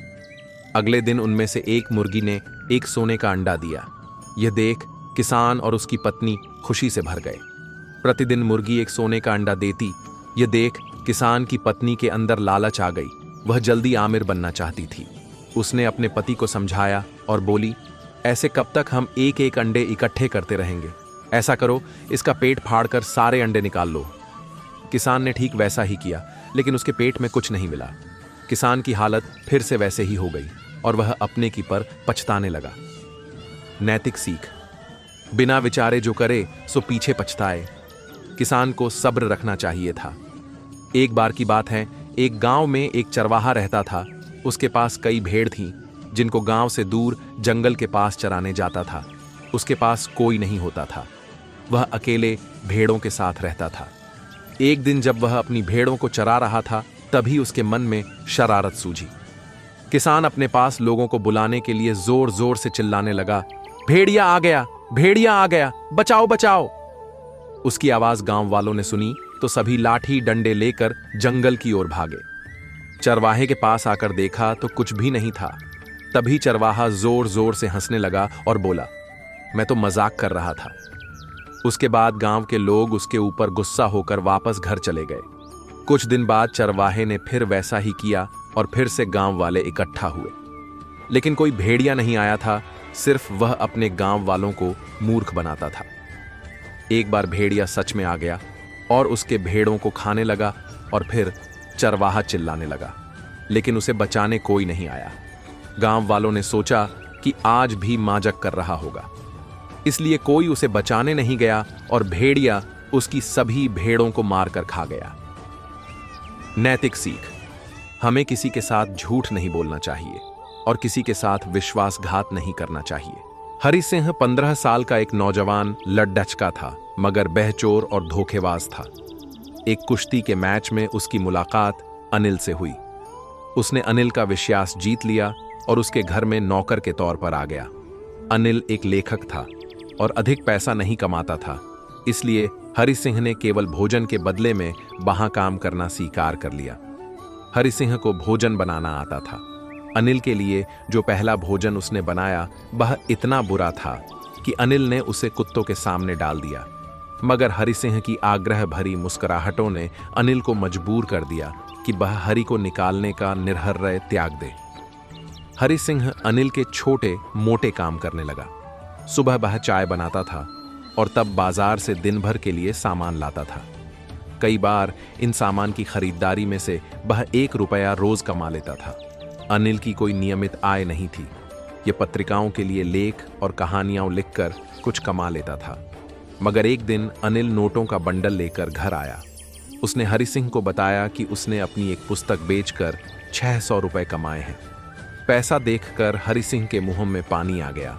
अगले दिन उनमें से एक मुर्गी ने एक सोने का अंडा दिया। यह देख किसान और उसकी पत्नी खुशी से भर गए। प्रतिदिन मुर्गी एक सोने का अंडा देती। यह देख किसान की पत्नी के अंदर लालच आ गई। वह जल्दी आमिर बनना चाहती थी। उसने अपने पति को समझाया और बोली, ऐसे कब तक हम एक एक अंडे इकट्ठे करते रहेंगे? ऐसा करो, इसका पेट फाड़कर सारे अंडे निकाल लो। किसान ने ठीक वैसा ही किया, लेकिन उसके पेट में कुछ नहीं मिला। किसान की हालत फिर से वैसे ही हो गई और वह अपने की पर पछताने लगा। नैतिक सीख, बिना विचारे जो करे सो पीछे पछताए। किसान को सब्र रखना चाहिए था। एक बार की बात है, एक गांव में एक चरवाहा रहता था। उसके पास कई भेड़ थीं, जिनको गांव से दूर जंगल के पास चराने जाता था। उसके पास कोई नहीं होता था। वह अकेले भेड़ों के साथ रहता था। एक दिन जब वह अपनी भेड़ों को चरा रहा था, तभी उसके मन में शरारत सूझी। किसान अपने पास लोगों को बुलाने के लिए जोर जोर से चिल्लाने लगा, भेड़िया आ गया, भेड़िया आ गया, बचाओ बचाओ। उसकी आवाज गांव वालों ने सुनी तो सभी लाठी डंडे लेकर जंगल की ओर भागे। चरवाहे के पास आकर देखा तो कुछ भी नहीं था। तभी चरवाहा जोर जोर से हंसने लगा और बोला, मैं तो मजाक कर रहा था। उसके बाद गांव के लोग उसके ऊपर गुस्सा होकर वापस घर चले गए। कुछ दिन बाद चरवाहे ने फिर वैसा ही किया और फिर से गांव वाले इकट्ठा हुए, लेकिन कोई भेड़िया नहीं आया था। सिर्फ वह अपने गांव वालों को मूर्ख बनाता था। एक बार भेड़िया सच में आ गया और उसके भेड़ों को खाने लगा और फिर चरवाहा चिल्लाने लगा, लेकिन उसे बचाने कोई नहीं आया। गांव वालों ने सोचा कि आज भी माजक कर रहा होगा, इसलिए कोई उसे बचाने नहीं गया और भेड़िया उसकी सभी भेड़ों को मारकर खा गया। नैतिक सीख, हमें किसी के साथ झूठ नहीं बोलना चाहिए और किसी के साथ विश्वासघात नहीं करना चाहिए। हरि सिंह 15 साल का एक नौजवान लड्डचका था, मगर बहचोर और धोखेबाज था। एक कुश्ती के मैच में उसकी मुलाकात अनिल से हुई। उसने अनिल का विश्वास जीत लिया और उसके घर में नौकर के तौर पर आ गया। अनिल एक लेखक था और अधिक पैसा नहीं कमाता था, इसलिए हरि सिंह ने केवल भोजन के बदले में वहां काम करना स्वीकार कर लिया। हरि सिंह को भोजन बनाना आता था। अनिल के लिए जो पहला भोजन उसने बनाया वह इतना बुरा था कि अनिल ने उसे कुत्तों के सामने डाल दिया, मगर हरि सिंह की आग्रह भरी मुस्कुराहटों ने अनिल को मजबूर कर दिया कि वह हरि को निकालने का निर्हर्य त्याग दे। हरि सिंह अनिल के छोटे मोटे काम करने लगा। सुबह वह चाय बनाता था और तब बाजार से दिन भर के लिए सामान लाता था। कई बार इन सामान की खरीदारी में से वह 1 रुपया रोज कमा लेता था। अनिल की कोई नियमित आय नहीं थी। यह पत्रिकाओं के लिए लेख और कहानियां लिखकर कुछ कमा लेता था। मगर एक दिन अनिल नोटों का बंडल लेकर घर आया। उसने हरि सिंह को बताया कि उसने अपनी एक पुस्तक बेचकर 600 रुपए कमाए हैं। पैसा देखकर हरि सिंह के मुंह में पानी आ गया।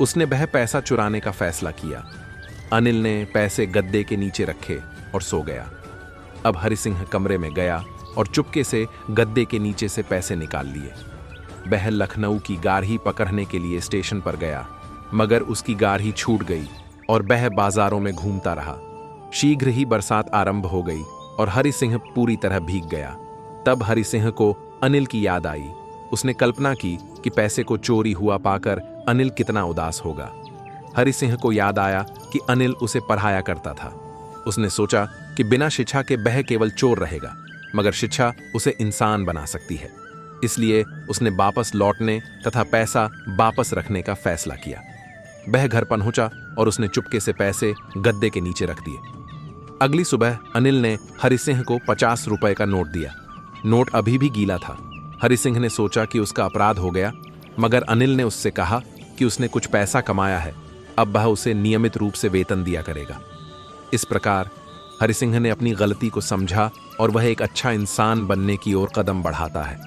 उसने वह पैसा चुराने का फैसला किया। अनिल ने पैसे गद्दे के नीचे रखे और सो गया। अब हरि सिंह कमरे में गया और चुपके से गद्दे के नीचे से पैसे निकाल लिए। वह लखनऊ की गाड़ी पकड़ने के लिए स्टेशन पर गया, मगर उसकी गाड़ी छूट गई और वह बाजारों में घूमता रहा। शीघ्र ही बरसात आरंभ हो गई और हरि सिंह पूरी तरह भीग गया। तब हरि सिंह को अनिल की याद आई। उसने कल्पना की कि पैसे को चोरी हुआ पाकर अनिल कितना उदास होगा। हरि सिंह को याद आया कि अनिल उसे पढ़ाया करता था। उसने सोचा कि बिना शिक्षा के वह केवल चोर रहेगा, मगर शिक्षा उसे इंसान बना सकती है। इसलिए उसने वापस लौटने तथा पैसा वापस रखने का फैसला किया। वह घर पहुंचा और उसने चुपके से पैसे गद्दे के नीचे रख दिए। अगली सुबह अनिल ने हरि सिंह को 50 रुपए का नोट दिया। नोट अभी भी गीला था। हरि सिंह ने सोचा कि उसका अपराध हो गया, मगर अनिल ने उससे कहा कि उसने कुछ पैसा कमाया है, अब वह उसे नियमित रूप से वेतन दिया करेगा। इस प्रकार हरि सिंह ने अपनी गलती को समझा और वह एक अच्छा इंसान बनने की ओर कदम बढ़ाता है।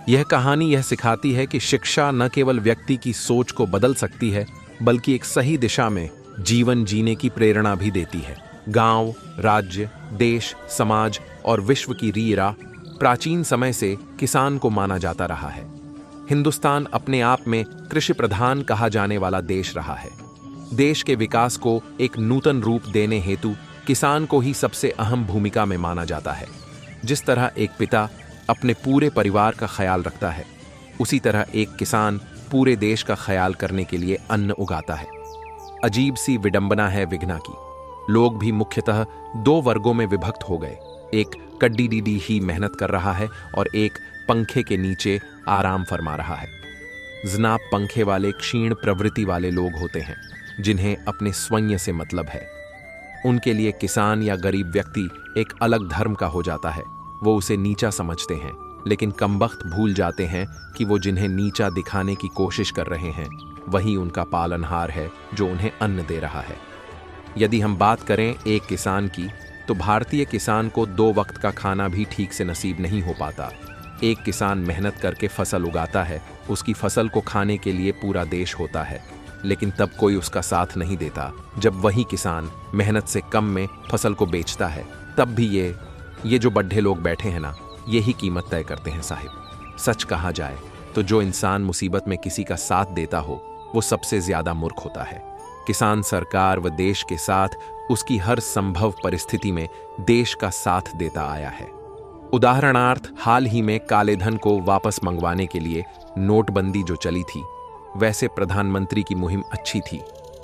यह कहानी यह सिखाती है कि शिक्षा न केवल व्यक्ति की सोच को बदल सकती है, बल्कि एक सही दिशा में जीवन जीने की प्रेरणा भी देती है। गांव, राज्य, देश, समाज और विश्व की रीरा प्राचीन समय से किसान को माना जाता रहा है। हिंदुस्तान अपने आप में कृषि प्रधान कहा जाने वाला देश रहा है। देश के विकास को एक नूतन रूप देने हेतु किसान को ही सबसे अहम भूमिका में माना जाता है। जिस तरह एक पिता अपने पूरे परिवार का ख्याल रखता है, उसी तरह एक किसान पूरे देश का ख्याल करने के लिए अन्न उगाता है। अजीब सी विडंबना है विघ्ना की। लोग भी मुख्यतः दो वर्गों में विभक्त हो गए। एक कड्डी डीडी ही मेहनत कर रहा है और एक पंखे के नीचे आराम फरमा रहा है। जनाब पंखे वाले क्षीण प्रवृत्ति वाले लोग होते हैं, जिन्हें अपने स्वयं से मतलब है। उनके लिए किसान या गरीब व्यक्ति एक अलग धर्म का हो जाता है। वो उसे नीचा समझते हैं, लेकिन कमबख्त भूल जाते हैं कि वो जिन्हें नीचा दिखाने की कोशिश कर रहे हैं वही उनका पालनहार है जो उन्हें अन्न दे रहा है। यदि हम बात करें एक किसान की, तो भारतीय किसान को 2 वक्त का खाना भी ठीक से नसीब नहीं हो पाता। एक किसान मेहनत करके फसल उगाता है, उसकी फसल को खाने के लिए पूरा देश होता है, लेकिन तब कोई उसका साथ नहीं देता। जब वही किसान मेहनत से कम में फसल को बेचता है, तब भी ये जो बड्ढे लोग बैठे हैं ना, यही कीमत तय करते हैं साहिब। सच कहा जाए तो जो इंसान मुसीबत में किसी का साथ देता हो, वो सबसे ज्यादा मूर्ख होता है। किसान सरकार व देश के साथ उसकी हर संभव परिस्थिति में देश का साथ देता आया है। उदाहरणार्थ, हाल ही में काले धन को वापस मंगवाने के लिए नोटबंदी जो चली थी, वैसे प्रधानमंत्री की मुहिम अच्छी थी।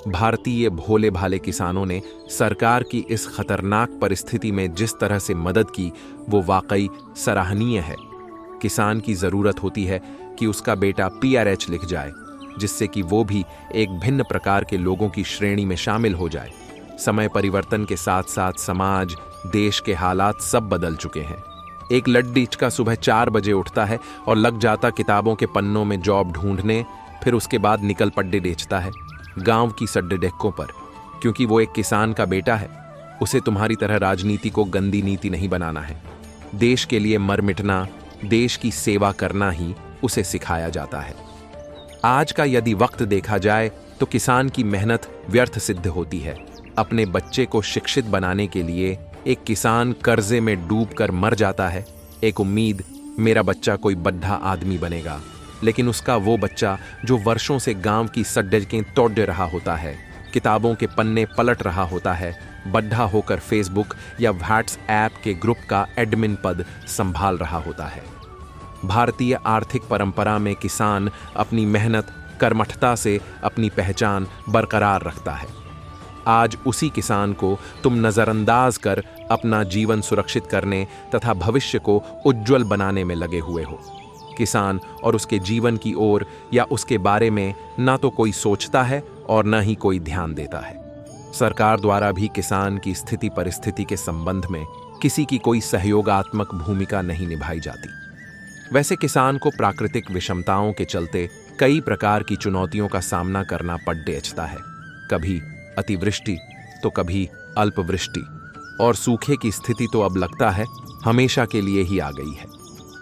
भारतीय भोले भाले किसानों ने सरकार की इस खतरनाक परिस्थिति में जिस तरह से मदद की, वो वाकई सराहनीय है। किसान की जरूरत होती है कि उसका बेटा PRH लिख जाए, जिससे कि वो भी एक भिन्न प्रकार के लोगों की श्रेणी में शामिल हो जाए। समय परिवर्तन के साथ साथ समाज, देश के हालात सब बदल चुके हैं। एक लड्डीचका सुबह 4 बजे उठता है और लग जाता किताबों के पन्नों में जॉब ढूंढने, फिर उसके बाद निकल पड्डे बेचता है गांव की सड्डे डेक्कों पर, क्योंकि वो एक किसान का बेटा है। उसे तुम्हारी तरह राजनीति को गंदी नीति नहीं बनाना है। देश के लिए मर मिटना, देश की सेवा करना ही उसे सिखाया जाता है। आज का यदि वक्त देखा जाए तो किसान की मेहनत व्यर्थ सिद्ध होती है। अपने बच्चे को शिक्षित बनाने के लिए एक किसान कर्जे में डूबकर मर जाता है। एक उम्मीद, मेरा बच्चा कोई बड्ढा आदमी बनेगा, लेकिन उसका वो बच्चा जो वर्षों से गांव की सड्डे तोड़ रहा होता है, किताबों के पन्ने पलट रहा होता है, बड्ढा होकर फेसबुक या व्हाट्सएप के ग्रुप का एडमिन पद संभाल रहा होता है। भारतीय आर्थिक परंपरा में किसान अपनी मेहनत, कर्मठता से अपनी पहचान बरकरार रखता है। आज उसी किसान को तुम नजरअंदाज कर अपना जीवन सुरक्षित करने तथा भविष्य को उज्जवल बनाने में लगे हुए हो। किसान और उसके जीवन की ओर या उसके बारे में ना तो कोई सोचता है और ना ही कोई ध्यान देता है। सरकार द्वारा भी किसान की स्थिति परिस्थिति के संबंध में किसी की कोई सहयोगात्मक भूमिका नहीं निभाई जाती। वैसे किसान को प्राकृतिक विषमताओं के चलते कई प्रकार की चुनौतियों का सामना करना पड़ता है। कभी अतिवृष्टि तो कभी अल्पवृष्टि, और सूखे की स्थिति तो अब लगता है हमेशा के लिए ही आ गई है।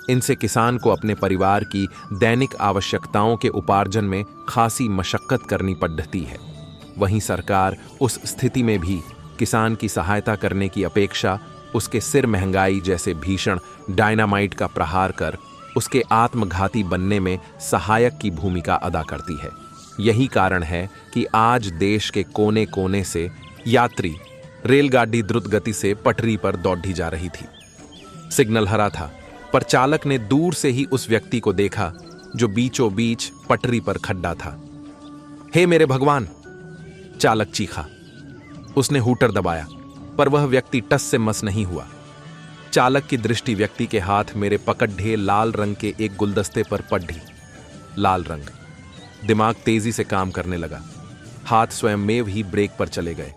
इनसे किसान को अपने परिवार की दैनिक आवश्यकताओं के उपार्जन में खासी मशक्कत करनी पड़ती है। वहीं सरकार उस स्थिति में भी किसान की सहायता करने की अपेक्षा उसके सिर महंगाई जैसे भीषण डायनामाइट का प्रहार कर उसके आत्मघाती बनने में सहायक की भूमिका अदा करती है। यही कारण है कि आज देश के कोने कोने से यात्री रेलगाड़ी द्रुत गति से पटरी पर दौड़ी जा रही थी। सिग्नल हरा था, पर चालक ने दूर से ही उस व्यक्ति को देखा जो बीचों बीच पटरी पर खड्डा था। हे मेरे भगवान! चालक चीखा। उसने हूटर दबाया, पर वह व्यक्ति टस से मस नहीं हुआ। चालक की दृष्टि व्यक्ति के हाथ मेरे पकड़े लाल रंग के एक गुलदस्ते पर पड़ी। लाल रंग। दिमाग तेजी से काम करने लगा। हाथ स्वयंमेव ही ब्रेक पर चले गए।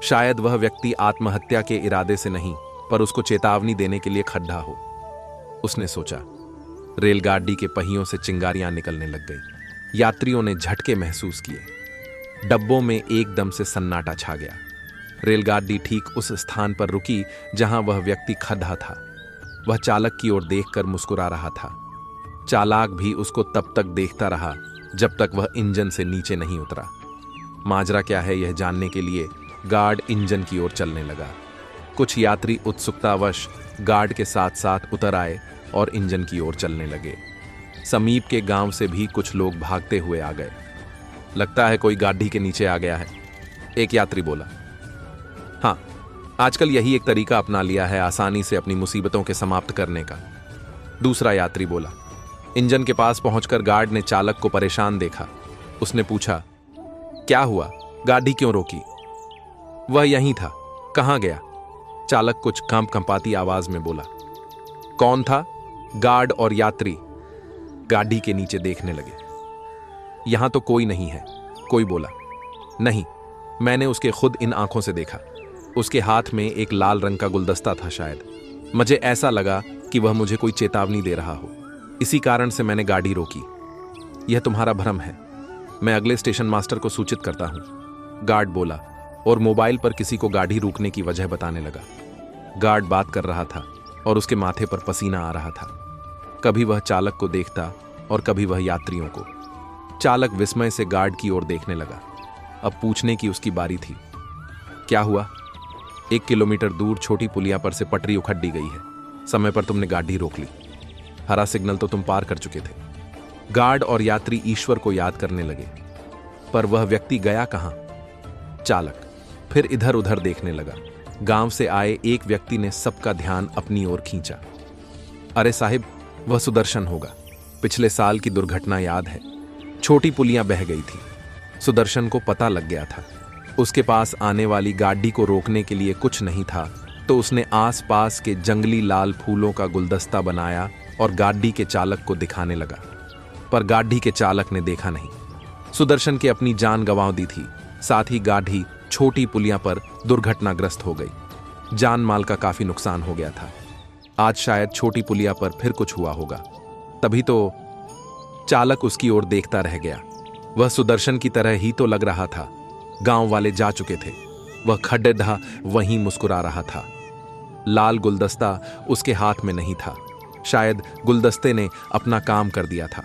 शायद वह व्यक्ति आत्महत्या के इरादे से नहीं, पर उसको चेतावनी देने के लिए खड्डा हो, उसने सोचा। रेलगाड़ी के पहियों से चिंगारियां निकलने लग गई। यात्रियों ने झटके महसूस किए। डब्बों में एकदम से सन्नाटा छा गया। रेलगाड़ी ठीक उस स्थान पर रुकी जहां वह व्यक्ति खड़ा था। वह चालक की ओर देखकर मुस्कुरा रहा था। चालक भी उसको तब तक देखता रहा जब तक वह इंजन से नीचे नहीं उतरा। माजरा क्या है यह जानने के लिए गार्ड इंजन की ओर चलने लगा। कुछ यात्री उत्सुकतावश गार्ड के साथ साथ उतर आए और इंजन की ओर चलने लगे। समीप के गांव से भी कुछ लोग भागते हुए आ गए। लगता है कोई गाड़ी के नीचे आ गया है, एक यात्री बोला। हाँ, आजकल यही एक तरीका अपना लिया है आसानी से अपनी मुसीबतों के समाप्त करने का। दूसरा यात्री बोला। इंजन के पास पहुंचकर गार्ड ने चालक को परेशान देखा। उसने पूछा, क्या हुआ, गाड़ी क्यों रोकी? वह यहीं था, कहां गया? चालक कुछ कंपाती आवाज में बोला। कौन था? गार्ड और यात्री गाड़ी के नीचे देखने लगे। यहां तो कोई नहीं है, कोई बोला। नहीं, मैंने उसके खुद इन आंखों से देखा। उसके हाथ में एक लाल रंग का गुलदस्ता था। शायद मुझे ऐसा लगा कि वह मुझे कोई चेतावनी दे रहा हो, इसी कारण से मैंने गाड़ी रोकी। यह तुम्हारा भ्रम है, मैं अगले स्टेशन मास्टर को सूचित करता हूं, गार्ड बोला और मोबाइल पर किसी को गाड़ी रोकने की वजह बताने लगा। गार्ड बात कर रहा था और उसके माथे पर पसीना आ रहा था। कभी वह चालक को देखता और कभी वह यात्रियों को। चालक विस्मय से गार्ड की ओर देखने लगा। अब पूछने की उसकी बारी थी। क्या हुआ? 1 किलोमीटर दूर छोटी पुलिया पर से पटरी उखड़ दी गई है। समय पर तुमने गाड़ी रोक ली। हरा सिग्नल तो तुम पार कर चुके थे। गार्ड और यात्री ईश्वर को याद करने लगे। पर वह व्यक्ति गया कहां? चालक फिर इधर उधर देखने लगा। गांव से आए एक व्यक्ति ने सबका ध्यान अपनी ओर खींचा। अरे साहिब, वह सुदर्शन होगा। पिछले साल की दुर्घटना याद है? छोटी पुलिया बह गई थी। सुदर्शन को पता लग गया था। उसके पास आने वाली गाड़ी को रोकने के लिए कुछ नहीं था, तो उसने आसपास के जंगली लाल फूलों का गुलदस्ता बनाया और गाड़ी के चालक को दिखाने लगा। पर गाड़ी के चालक ने देखा नहीं। सुदर्शन के अपनी जान गंवा दी थी, साथ ही गाड़ी छोटी पुलिया पर दुर्घटनाग्रस्त हो गई। जान माल का काफी नुकसान हो गया था। आज शायद छोटी पुलिया पर फिर कुछ हुआ होगा। तभी तो चालक उसकी ओर देखता रह गया। वह सुदर्शन की तरह ही तो लग रहा था। गांव वाले जा चुके थे। वह खड्डेढा वहीं मुस्कुरा रहा था। लाल गुलदस्ता उसके हाथ में नहीं था। शायद गुलदस्ते ने अपना काम कर दिया था।